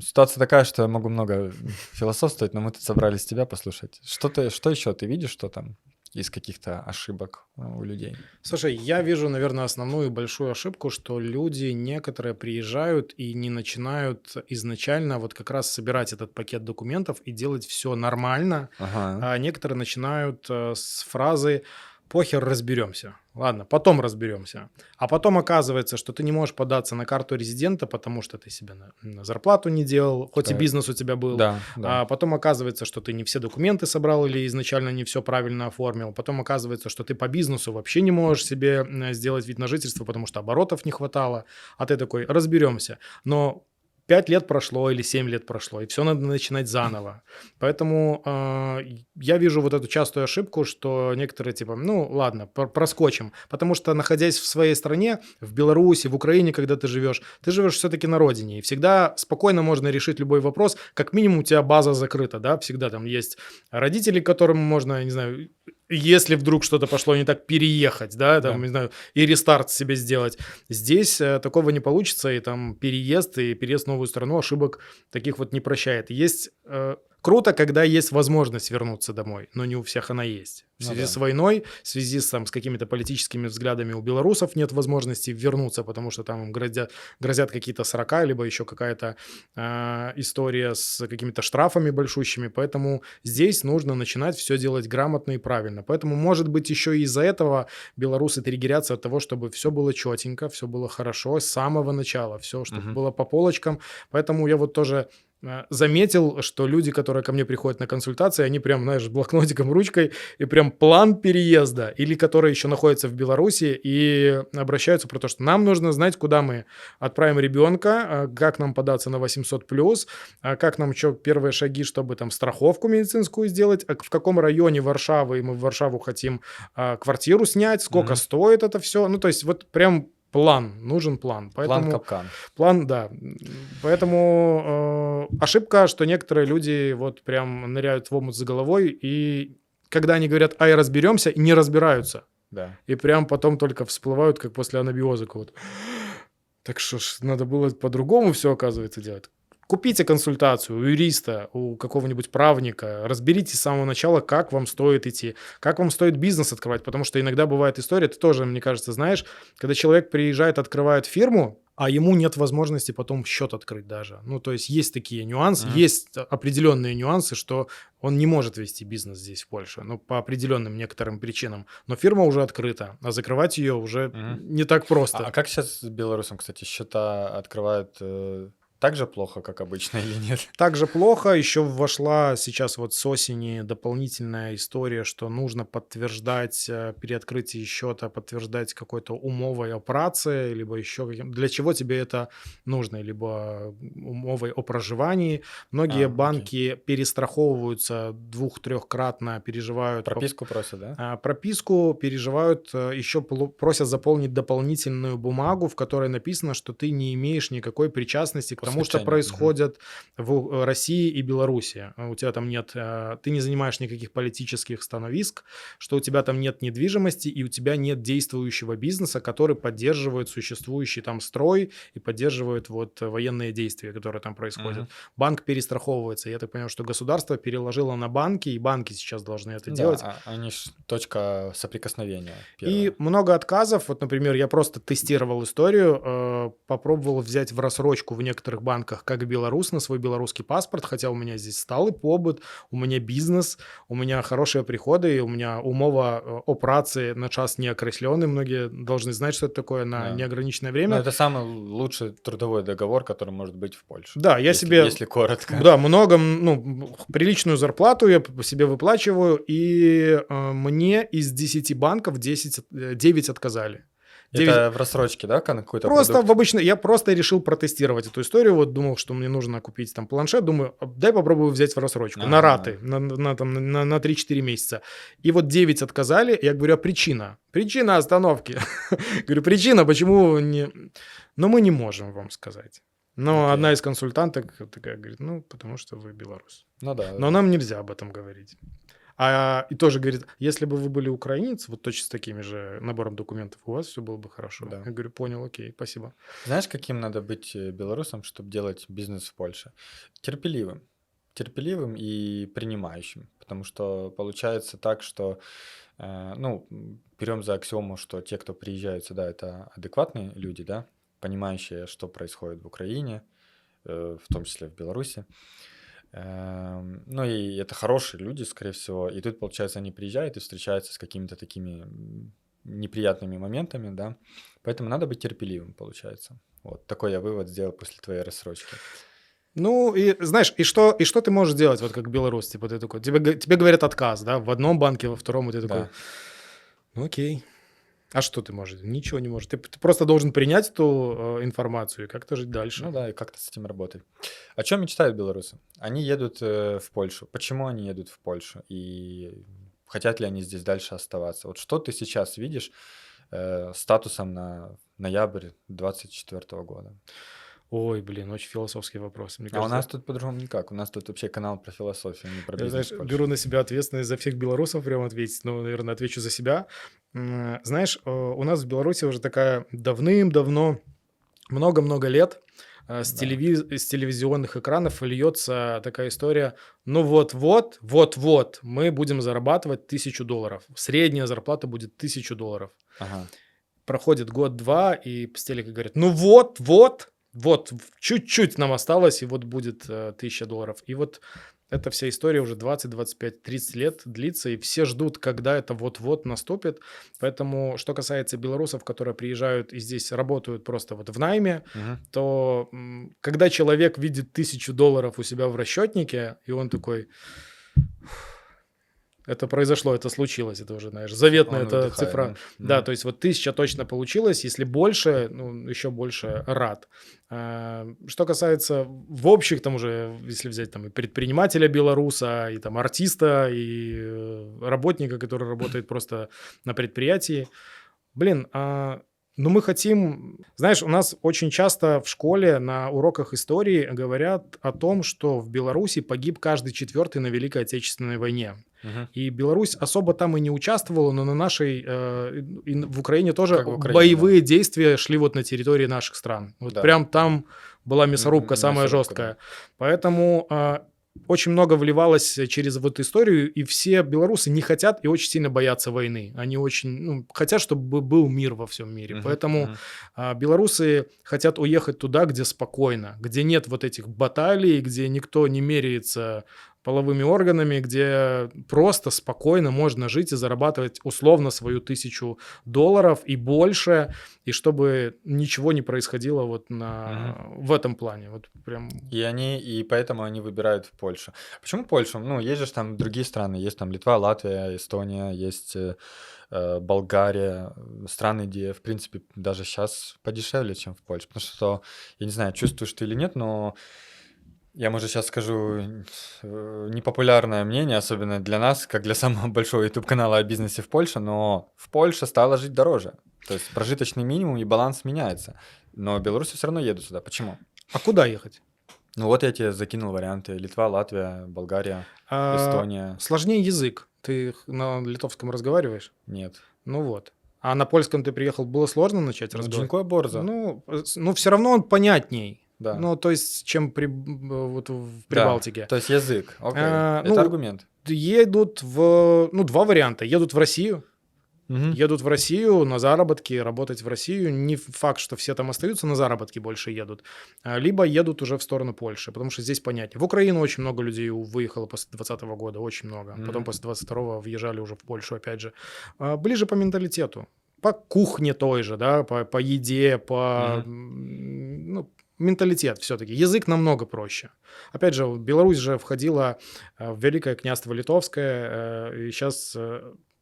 ситуация такая, что я могу много философствовать, но мы тут собрались тебя послушать. Что еще ты видишь, что там из каких-то ошибок у людей? Слушай, я вижу, наверное, основную большую ошибку, что люди некоторые приезжают и не начинают изначально вот как раз собирать этот пакет документов и делать все нормально, Ага. а некоторые начинают с фразы «похер, разберемся». Ладно, потом разберемся. А потом оказывается, что ты не можешь податься на карту резидента, потому что ты себе на зарплату не делал, хоть и бизнес у тебя был. Да, да. А потом оказывается, что ты не все документы собрал или изначально не все правильно оформил. Потом оказывается, что ты по бизнесу вообще не можешь себе сделать вид на жительство, потому что оборотов не хватало. А ты такой, разберемся. Но 5 лет прошло или 7 лет прошло, и все надо начинать заново. Поэтому я вижу вот эту частую ошибку, что некоторые типа, ну ладно, проскочим. Потому что, находясь в своей стране, в Беларуси, в Украине, когда ты живешь все-таки на родине. И всегда спокойно можно решить любой вопрос. Как минимум у тебя база закрыта, да, всегда там есть родители, к которым можно, я не знаю, если вдруг что-то пошло не так, переехать, да, там, Да. не знаю, и рестарт себе сделать. Здесь такого не получится, и там переезд в новую страну ошибок таких вот не прощает. Есть круто, когда есть возможность вернуться домой, но не у всех она есть. В Ну связи да. с войной, в связи с какими-то политическими взглядами у белорусов нет возможности вернуться, потому что там им грозят какие-то срока, либо еще какая-то история с какими-то штрафами большущими, поэтому здесь нужно начинать все делать грамотно и правильно. Поэтому, может быть, еще и из-за этого белорусы триггерятся от того, чтобы все было четенько, все было хорошо с самого начала, все, чтобы Мгм. было по полочкам. Поэтому я вот тоже заметил, что люди, которые ко мне приходят на консультации, они прям, знаешь, блокнотиком, ручкой, и прям план переезда, или которые еще находятся в Беларуси и обращаются про то, что нам нужно знать, куда мы отправим ребенка, как нам податься на 800+, как нам еще первые шаги, чтобы там страховку медицинскую сделать, в каком районе Варшавы, и мы в Варшаву хотим квартиру снять, сколько Мгм. стоит это все. Ну, то есть вот прям план, нужен план. План Поэтому капкан. план, да. Поэтому ошибка, что некоторые люди вот прям ныряют в омут с головой, и когда они говорят «ай, разберемся», не разбираются. Да. И прям потом только всплывают, как после анабиоза какого-то. Так что ж, надо было по-другому все, оказывается, делать. Купите консультацию у юриста, у какого-нибудь правника, разберитесь с самого начала, как вам стоит идти, как вам стоит бизнес открывать, потому что иногда бывает история, ты тоже, мне кажется, знаешь, когда человек приезжает, открывает фирму, а ему нет возможности потом счет открыть даже. Ну, то есть есть такие нюансы, Мгм. есть определенные нюансы, что он не может вести бизнес здесь в Польше, ну, по определенным некоторым причинам. Но фирма уже открыта, а закрывать ее уже Мгм. не так просто. А как сейчас с белорусом, кстати, счета открывают так же плохо, как обычно, или нет? Также плохо. Еще вошла сейчас вот с осени дополнительная история, что нужно подтверждать при открытии счета, подтверждать какой-то умовой о праце, либо еще для чего тебе это нужно, либо умовой о проживании. Многие Окей. банки перестраховываются 2-3-кратно, переживают Прописку просят, да? прописку, переживают, еще просят заполнить дополнительную бумагу, в которой написано, что ты не имеешь никакой причастности к тому, что Посвящение. Мгм. происходит в России и Беларуси. У тебя там нет, ты не занимаешь никаких политических становиск, что у тебя там нет недвижимости и у тебя нет действующего бизнеса, который поддерживает существующий там строй и поддерживает вот военные действия, которые там происходят. Мгм. Банк перестраховывается. Я так понимаю, что государство переложило на банки, и банки сейчас должны это Да, делать. они ж точка соприкосновения И первая. много отказов. Вот, например, я просто тестировал историю, попробовал взять в рассрочку в некоторых иностранных банках как белорус на свой белорусский паспорт, хотя у меня здесь сталый побыт, у меня бизнес, у меня хорошие приходы, и у меня умова о праце на час не окресленный. Многие должны знать, что это такое на Да. неограниченное Ну, время. это самый лучший трудовой договор, который может быть в Польше. Да, я Если, себе, если коротко. да, много, приличную зарплату я себе выплачиваю, и мне из 10 банков 9 отказали. 9 Это в рассрочке, да, на какой-то Просто продукт? в обычно я просто решил протестировать эту историю. Вот думал, что мне нужно купить там планшет. Думаю, дай попробую взять в рассрочку на раты на 3-4 месяца. И вот 9 отказали. Я говорю, а причина? Причина остановки. Говорю, причина, почему не... Но мы не можем вам сказать. Но Окей. одна из консультанток такая говорит, ну, потому что вы белорус. Ну да. Но нам нельзя об этом говорить. И тоже говорит, если бы вы были украинец, вот точно с такими же набором документов, у вас все было бы хорошо. Да. Я говорю, понял, окей, спасибо. Знаешь, каким надо быть белорусом, чтобы делать бизнес в Польше? Терпеливым. Терпеливым и принимающим. Потому что получается так, что, берем за аксиому, что те, кто приезжают сюда, это адекватные люди, да, понимающие, что происходит в Украине, в том числе в Беларуси. Ну и это хорошие люди, скорее всего. И тут, получается, они приезжают и встречаются с какими-то такими неприятными моментами, да. Поэтому надо быть терпеливым, получается. Вот такой я вывод сделал после твоей рассрочки. Ну, и знаешь, и что ты можешь делать, вот как белорус, типа ты такой, тебе говорят отказ, да, в одном банке, во втором, и ты такой, Да. ну окей. А что ты можешь? Ничего не можешь. Ты просто должен принять эту информацию и как-то жить дальше. Ну да, и как-то с этим работать. О чем мечтают белорусы? Они едут в Польшу. Почему они едут в Польшу? И хотят ли они здесь дальше оставаться? Вот что ты сейчас видишь статусом на ноябрь 2024 года? Ой, блин, очень философский вопрос. Мне А у кажется, нас тут по-другому никак. У нас тут вообще канал про философию, а не про я, бизнес знаешь, в Польше. беру на себя ответственность за всех белорусов прям ответить. Ну, наверное, отвечу за себя. Знаешь, у нас в Беларуси уже такая давным-давно, много-много лет с Да. телевизионных экранов льется такая история. Ну вот-вот, мы будем зарабатывать $1000. Средняя зарплата будет $1000. Ага. Проходит год-два, и с телека говорят, ну вот, чуть-чуть нам осталось, и вот будет $1000. И вот эта вся история уже 20, 25, 30 лет длится, и все ждут, когда это вот-вот наступит. Поэтому, что касается белорусов, которые приезжают и здесь работают просто вот в найме, Мгм. то когда человек видит $1000 у себя в расчетнике, и он такой... Это произошло, это случилось, это уже, знаешь, заветная Он эта выдыхает, цифра. да? Да, Мгм. то есть вот 1000 точно получилось, если больше, ну, еще больше рад. Что касается в общих, там уже, если взять там и предпринимателя белоруса, и там артиста, и работника, который работает просто на предприятии, блин, ну, мы хотим... Знаешь, у нас очень часто в школе на уроках истории говорят о том, что в Беларуси погиб каждый 4-й на Великой Отечественной войне. Мгм. И Беларусь особо там и не участвовала, но на нашей... и в Украине тоже Как в Украине, боевые действия шли вот на территории наших стран. Вот Да. прям там была мясорубка самая Мясорубка, жесткая. Поэтому... очень много вливалось через вот историю, и все белорусы не хотят и очень сильно боятся войны. Они очень хотят, чтобы был мир во всем мире. Мгм, Поэтому мгм. белорусы хотят уехать туда, где спокойно, где нет вот этих баталий, где никто не меряется половыми органами, где просто спокойно можно жить и зарабатывать условно свою $1000 и больше, и чтобы ничего не происходило вот в этом плане. Вот прям... И поэтому они выбирают в Польшу. Почему Польшу? Ну, есть же ж там другие страны. Есть там Литва, Латвия, Эстония, есть Болгария. Страны, где, в принципе, даже сейчас подешевле, чем в Польше. Потому что, я не знаю, чувствуешь ты или нет, но я, может, сейчас скажу непопулярное мнение, особенно для нас, как для самого большого YouTube-канала о бизнесе в Польше, но в Польше стало жить дороже. То есть прожиточный минимум и баланс меняется. Но белорусы все равно едут сюда. Почему? А куда ехать? Ну вот я тебе закинул варианты. Литва, Латвия, Болгария, Эстония. Сложнее язык. Ты на литовском разговариваешь? Нет. Ну вот. А на польском ты приехал, было сложно начать Ну, разговаривать? Дзинько Борза. Ну, все равно он понятней. Да. Ну, то есть, чем вот в Да, Прибалтике. то есть язык. Окей. Ну, Это аргумент. едут два варианта. Едут в Россию, Мгм. Едут в Россию на заработки, работать в Россию. Не факт, что все там остаются, на заработки больше едут. Либо едут уже в сторону Польши, потому что здесь понятнее. В Украину очень много людей выехало после 2020 года, очень много. Потом Мгм. после 22-го въезжали уже в Польшу, опять же. Ближе по менталитету, по кухне той же, да, по еде, Мгм. ну, менталитет все-таки. Язык намного проще. Опять же, Беларусь же входила в Великое княжество Литовское, и сейчас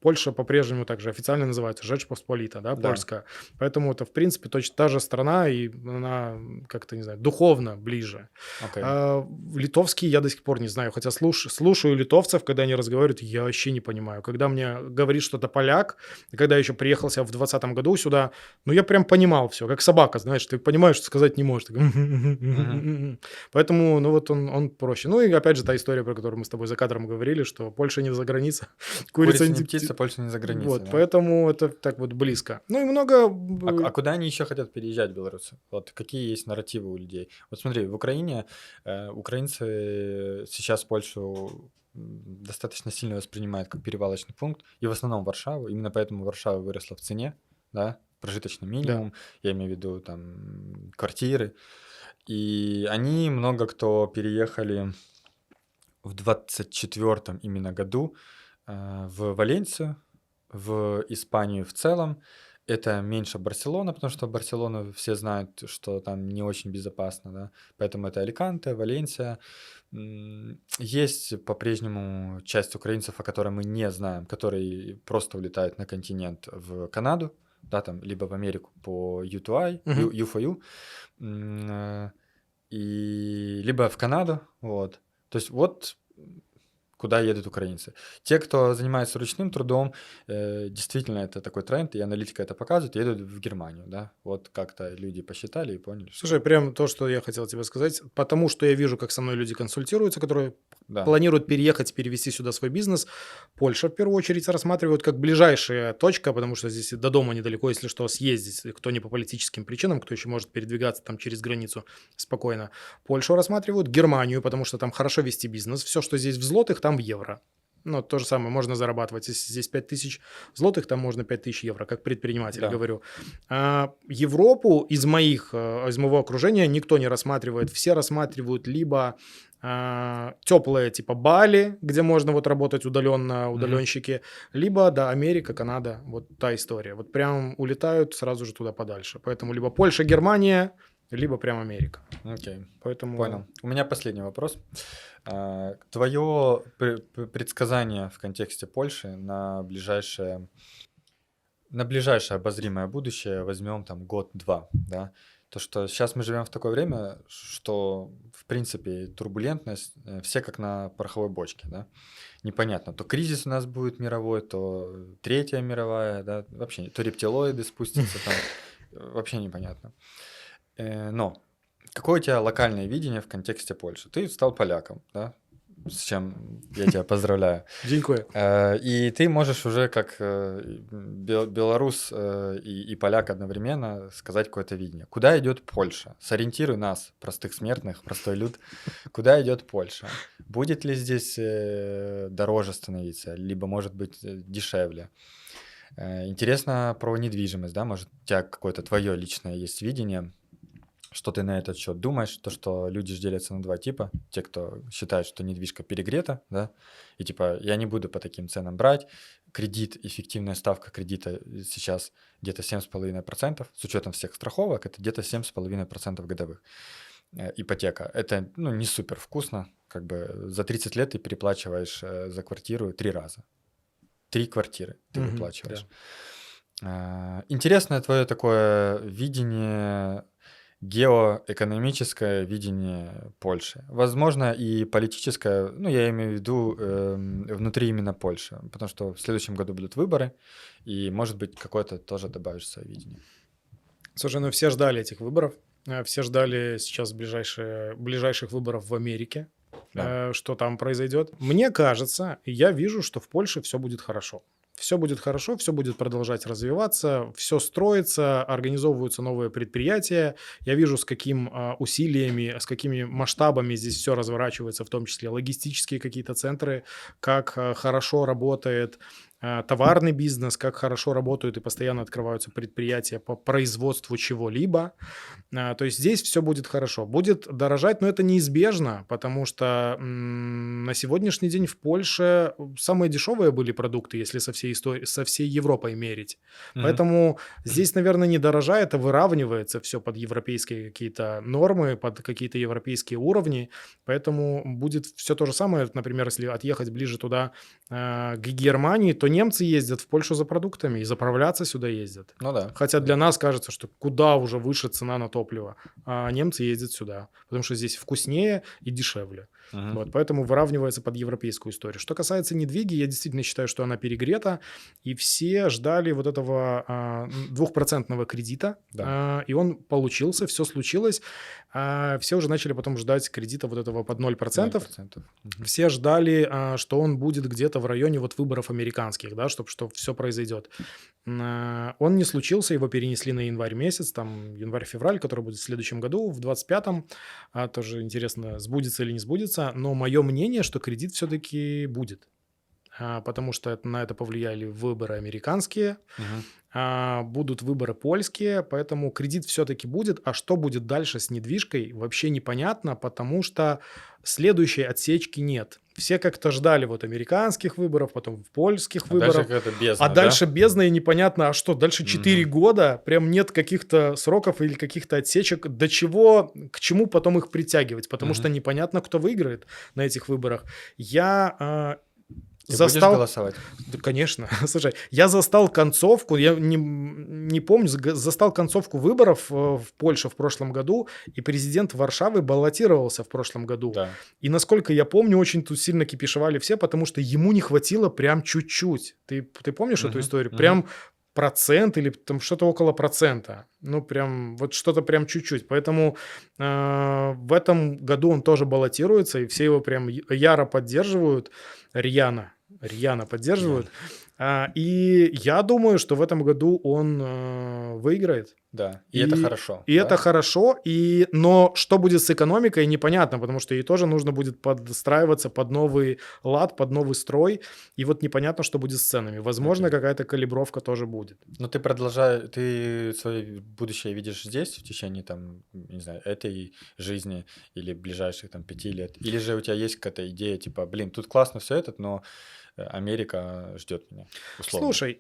Польша по-прежнему также официально называется Rzecz Посполита, да, Да. польская. Поэтому это, в принципе, точно та же страна, и она как-то, не знаю, духовно ближе. Окей. Литовский я до сих пор не знаю, хотя слушаю литовцев, когда они разговаривают, я вообще не понимаю. Когда мне говорит что-то поляк, и когда я еще приехался в 2020 году сюда, ну, я прям понимал все, как собака, знаешь, ты понимаешь, что сказать не можешь. Мгм. Поэтому, ну, вот он проще. Ну, и опять же, та история, про которую мы с тобой за кадром говорили, что Польша не за граница, курица Курица не не птица, Польша не за границей, вот, да? поэтому это так вот близко. Ну, и много А куда они еще хотят переезжать, белорусы? Вот какие есть нарративы у людей? Вот смотри, в Украине украинцы сейчас Польшу достаточно сильно воспринимают как перевалочный пункт, и в основном Варшаву. Именно поэтому Варшава выросла в цене, да, прожиточный да. минимум, я имею в виду там квартиры. И они много кто переехали в 24-м именно году в Валенсию, в Испанию в целом. Это меньше Барселона, потому что Барселона все знают, что там не очень безопасно, да. Поэтому это Аликанте, Валенсия. Есть по-прежнему часть украинцев, о которой мы не знаем, которые просто улетают на континент в Канаду, да, там, либо в Америку по U2I, Мгм. U4U, м, э, и либо в Канаду, вот. То есть вот куда едут украинцы. Те, кто занимается ручным трудом, действительно это такой тренд, и аналитика это показывает, едут в Германию, да. Вот как-то люди посчитали и поняли, что Слушай, прям то, что я хотел тебе сказать, потому что я вижу, как со мной люди консультируются, которые да. планируют переехать, перевести сюда свой бизнес. Польша в первую очередь рассматривают как ближайшая точка, потому что здесь и до дома недалеко, если что, съездить, кто не по политическим причинам, кто еще может передвигаться там через границу спокойно. Польшу рассматривают, Германию, потому что там хорошо вести бизнес. Все, что здесь в злотых, там в евро. Ну, то же самое, можно зарабатывать. Если здесь 5000 злотых, там можно 5000 евро, как предприниматель, Да. говорю. Европу из моего окружения никто не рассматривает. Все рассматривают либо теплые, типа Бали, где можно вот работать удаленно, удаленщики, либо, да, Америка, Канада, вот та история. Вот прям улетают сразу же туда подальше. Поэтому либо Польша, Германия, либо прям Америка. Окей. Поэтому... Понял. У меня последний вопрос. Твое предсказание в контексте Польши на ближайшее обозримое будущее, возьмем там год-два, да, то, что сейчас мы живем в такое время, что, в принципе, турбулентность, все как на пороховой бочке, да, непонятно, то кризис у нас будет мировой, то третья мировая, да, вообще, то рептилоиды спустятся там, вообще непонятно. Но какое у тебя локальное видение в контексте Польши? Ты стал поляком, да, с чем я тебя поздравляю. Денькое. И ты можешь уже как белорус и поляк одновременно сказать какое-то видение. Куда идет Польша? Сориентируй нас, простых смертных, простой люд. Куда идет Польша? Будет ли здесь дороже становиться, либо, может быть, дешевле? Интересно про недвижимость, да? Может, у тебя какое-то твое личное есть видение? Что ты на этот счет думаешь? То, что люди ж делятся на два типа. Те, кто считает, что недвижка перегрета, да, и типа я не буду по таким ценам брать. Кредит, эффективная ставка кредита сейчас где-то 7,5%, с учетом всех страховок, это где-то 7,5% годовых. Ипотека. Это, ну, не супер вкусно. Как бы за 30 лет ты переплачиваешь за квартиру 3 раза. 3 квартиры ты выплачиваешь. Интересное твое такое видение, геоэкономическое видение Польши. Возможно, и политическое, ну, я имею в виду внутри именно Польши, потому что в следующем году будут выборы, и, может быть, какое-то тоже добавишь свое видение. Слушай, ну все ждали этих выборов. Все ждали сейчас ближайших выборов в Америке, Да. что там произойдет. Мне кажется, я вижу, что в Польше все будет хорошо. Все будет хорошо, все будет продолжать развиваться, все строится, организовываются новые предприятия. Я вижу, с каким усилиями, с какими масштабами здесь все разворачивается, в том числе логистические какие-то центры, как хорошо работает товарный бизнес, как хорошо работают и постоянно открываются предприятия по производству чего-либо. То есть здесь все будет хорошо. Будет дорожать, но это неизбежно, потому что на сегодняшний день в Польше самые дешевые были продукты, если со всей Европой мерить. Мгм. Поэтому здесь, наверное, не дорожает, а выравнивается все под европейские какие-то нормы, под какие-то европейские уровни. Поэтому будет все то же самое. Например, если отъехать ближе туда, к Германии, то немцы ездят в Польшу за продуктами и заправляться сюда ездят. Ну да. Хотя для нас кажется, что куда уже выше цена на топливо, а немцы ездят сюда, потому что здесь вкуснее и дешевле. Мгм. Вот, поэтому выравнивается под европейскую историю. Что касается недвиги, я действительно считаю, что она перегрета, и все ждали вот этого 2% кредита, Да. и он получился, все случилось. Все уже начали потом ждать кредита вот этого под 0%. 0%. Мгм. Все ждали, что он будет где-то в районе вот выборов американских, да, что все произойдет. Он не случился, его перенесли на январь месяц, там январь-февраль, который будет в следующем году, в 25-м. Тоже интересно, сбудется или не сбудется, но мое мнение, что кредит все-таки будет, потому что на это повлияли выборы американские, Мгм. будут выборы польские, поэтому кредит все-таки будет. А что будет дальше с недвижкой, вообще непонятно, потому что следующей отсечки нет. Все как-то ждали вот американских выборов, потом польских А дальше выборов. какая-то бездна, А да? дальше бездна, и непонятно, а что, дальше 4 Мгм. года, прям нет каких-то сроков или каких-то отсечек, до чего, к чему потом их притягивать, потому что Мгм. непонятно, кто выиграет на этих выборах. Я Ты будешь застал... голосовать? Да, конечно. Слушай, я застал концовку, я не помню, застал концовку выборов в Польше в прошлом году, и президент Варшавы баллотировался в прошлом году. Да. И насколько я помню, очень тут сильно кипишевали все, потому что ему не хватило прям чуть-чуть. Ты помнишь эту Мгм. историю? Мгм. Прям процент или там что-то около процента. Ну, прям вот что-то прям чуть-чуть. Поэтому в этом году он тоже баллотируется, и все его прям яро поддерживают, рьяно поддерживают. И я думаю, что в этом году он выиграет. Да. И это хорошо, И это да? хорошо, но что будет с экономикой, непонятно, потому что ей тоже нужно будет подстраиваться под новый лад, под новый строй. И вот непонятно, что будет с ценами. Возможно, Окей. какая-то калибровка тоже будет. Ну, ты свое будущее видишь здесь в течение, там, не знаю, этой жизни или ближайших, там, 5 лет? Или же у тебя есть какая-то идея, типа, блин, тут классно все это, но Америка ждет меня, условно? Слушай,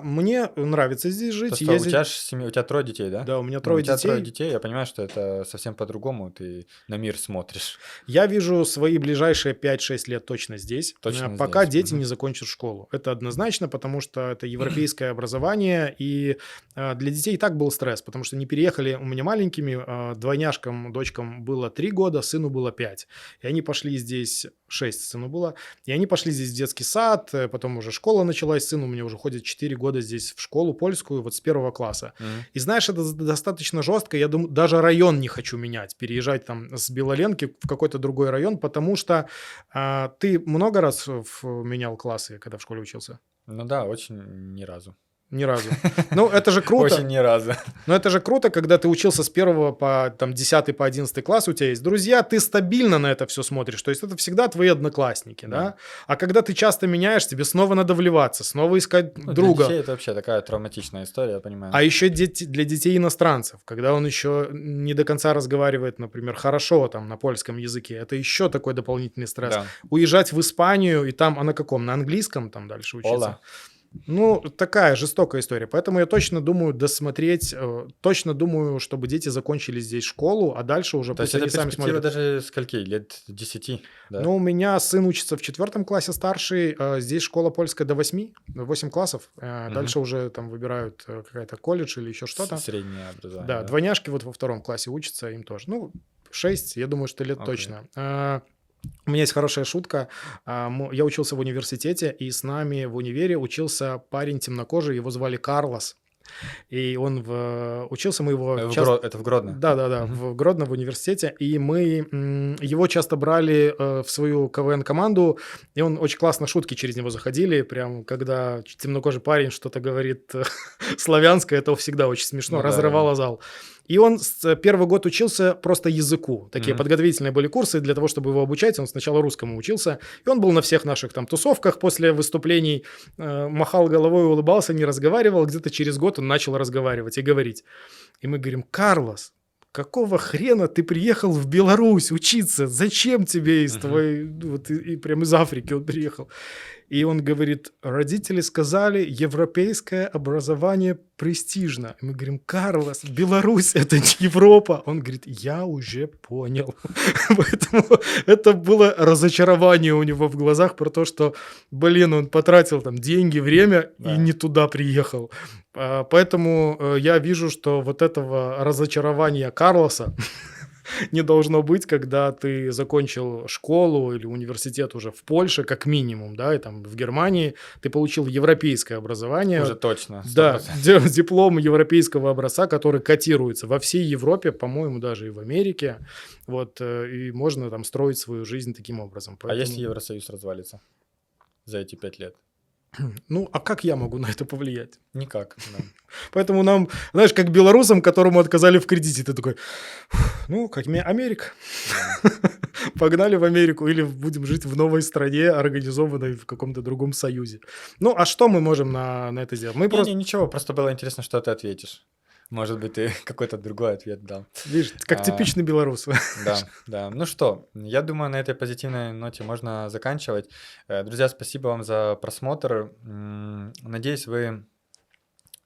мне нравится здесь жить. Просто у тебя же семья, у тебя 3 детей, да? Да, у меня Ну, у 3 тебя 3 детей. детей, я понимаю, что это совсем по-другому ты на мир смотришь. Я вижу свои ближайшие 5-6 лет точно здесь, Точно пока здесь. дети Мгм. не закончат школу. Это однозначно, потому что это европейское образование, и для детей и так был стресс, потому что они переехали у меня маленькими, двойняшкам, дочкам было 3 года, сыну было 5. И они пошли здесь, 6 сыну было, и они пошли здесь в детский сад, потом уже школа началась, сын у меня уже ходит 4 года здесь в школу польскую, вот с 1 класса. Мгм. И знаешь, это достаточно жестко. Я думаю, даже район не хочу менять, переезжать там с Белоленки в какой-то другой район, потому что ты много раз менял классы, когда в школе учился? Ну да, очень ни разу. Ни разу. Ну, это же круто. Очень ни разу. Но это же круто, когда ты учился с 1 по там, 10 по 11 класс, у тебя есть друзья, ты стабильно на это все смотришь. То есть это всегда твои одноклассники, да? Да. А когда ты часто меняешь, тебе снова надо вливаться, снова искать Ну, для друга. детей это вообще такая травматичная история, я понимаю. А еще для детей иностранцев, когда он еще не до конца разговаривает, например, хорошо там на польском языке, это еще такой дополнительный стресс. Да. Уезжать в Испанию и там, а на каком? На английском там дальше учиться? Ола. Ну, такая жестокая история. Поэтому я точно думаю досмотреть, точно думаю, чтобы дети закончили здесь школу, а дальше уже То есть пусть это они сами перспектива смотрят. даже скольки? Лет 10, да? Ну, у меня сын учится в 4 классе старший, здесь школа польская до 8 классов, дальше уже там выбирают какая-то колледж или еще что-то. Среднее образование, Да, да? двойняшки вот во 2 классе учатся, им тоже. Ну, 6, я думаю, что лет Окей. точно. У меня есть хорошая шутка. Я учился в университете, и с нами в универе учился парень темнокожий, его звали Карлос. И он учился, мы его Это в Гродно? Да, Мгм. в Гродно, в университете, и мы его часто брали в свою КВН-команду, и он очень классно, шутки через него заходили, прям когда темнокожий парень что-то говорит славянское, это всегда очень смешно, Ну да, разрывало да. зал. И он первый год учился просто языку. Такие Мгм. подготовительные были курсы для того, чтобы его обучать. Он сначала русскому учился. И он был на всех наших там тусовках после выступлений, махал головой, улыбался, не разговаривал. Где-то через год он начал разговаривать и говорить. И мы говорим: Карлос, какого хрена ты приехал в Беларусь учиться? Зачем тебе из Мгм. твоей, вот и прям из Африки он приехал? И он говорит: родители сказали, европейское образование престижно. И мы говорим: Карлос, Беларусь — это не Европа. Он говорит: я уже понял. Поэтому это было разочарование у него в глазах про то, что, блин, он потратил там деньги, время и Да. не туда приехал. Поэтому я вижу, что вот этого разочарования Карлоса не должно быть, когда ты закончил школу или университет уже в Польше, как минимум, да, и там в Германии ты получил европейское образование. Уже точно, Да, 100%. диплом европейского образца, который котируется во всей Европе, по-моему, даже и в Америке. Вот, и можно там строить свою жизнь таким образом. А если Поэтому, Евросоюз развалится за эти 5 лет? ну, а как я могу на это повлиять? Никак, да. Поэтому нам, знаешь, как белорусам, которому отказали в кредите, ты такой: ну, как Америка. Да. Погнали в Америку или будем жить в новой стране, организованной в каком-то другом союзе. Ну, а что мы можем на это сделать? Мы Не-не, просто, ничего, просто было интересно, что ты ответишь. Может быть, ты какой-то другой ответ дал. видишь, как А, типичный белорус. Да, да. Ну что, я думаю, на этой позитивной ноте можно заканчивать. Друзья, спасибо вам за просмотр. Надеюсь, вы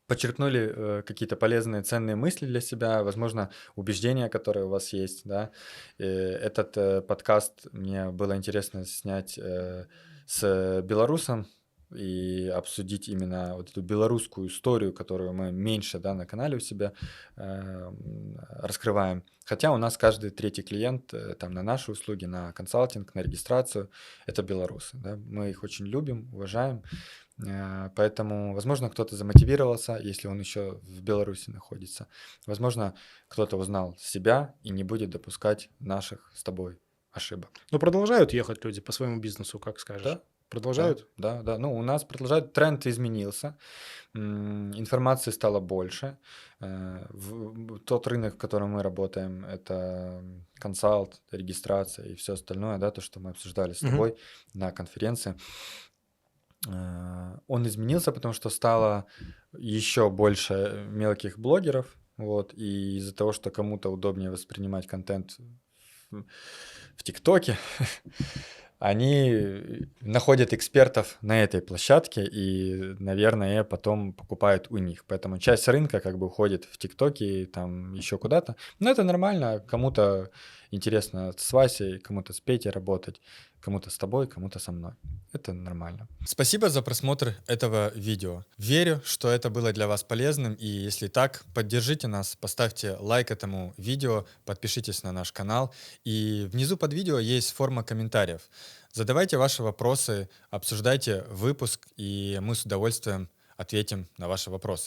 подчеркнули какие-то полезные, ценные мысли для себя, возможно, убеждения, которые у вас есть, да. Этот подкаст мне было интересно снять с белорусом и обсудить именно вот эту белорусскую историю, которую мы меньше, да, на канале у себя раскрываем. Хотя у нас каждый третий клиент там на наши услуги, на консалтинг, на регистрацию — это белорусы, да. Мы их очень любим, уважаем. Поэтому, возможно, кто-то замотивировался, если он еще в Беларуси находится. Возможно, кто-то узнал себя и не будет допускать наших с тобой ошибок. Но продолжают ехать люди по своему бизнесу, как скажешь? Да, да, Продолжают? да, да. Ну, у нас продолжает, тренд изменился, информации стало больше. Тот рынок, в котором мы работаем, это консалт, регистрация и все остальное, да, то, что мы обсуждали с Мгм. тобой на конференции. Он изменился, потому что стало еще больше мелких блогеров, вот, и из-за того, что кому-то удобнее воспринимать контент в в ТикТоке, они находят экспертов на этой площадке и, наверное, потом покупают у них. Поэтому часть рынка как бы уходит в ТикТоке и там еще куда-то. Но это нормально. Кому-то интересно с Васей, кому-то с Петей работать, кому-то с тобой, кому-то со мной. Это нормально. Спасибо за просмотр этого видео. Верю, что это было для вас полезным, и если так, поддержите нас, поставьте лайк этому видео, подпишитесь на наш канал, и внизу под видео есть форма комментариев. Задавайте ваши вопросы, обсуждайте выпуск, и мы с удовольствием ответим на ваши вопросы.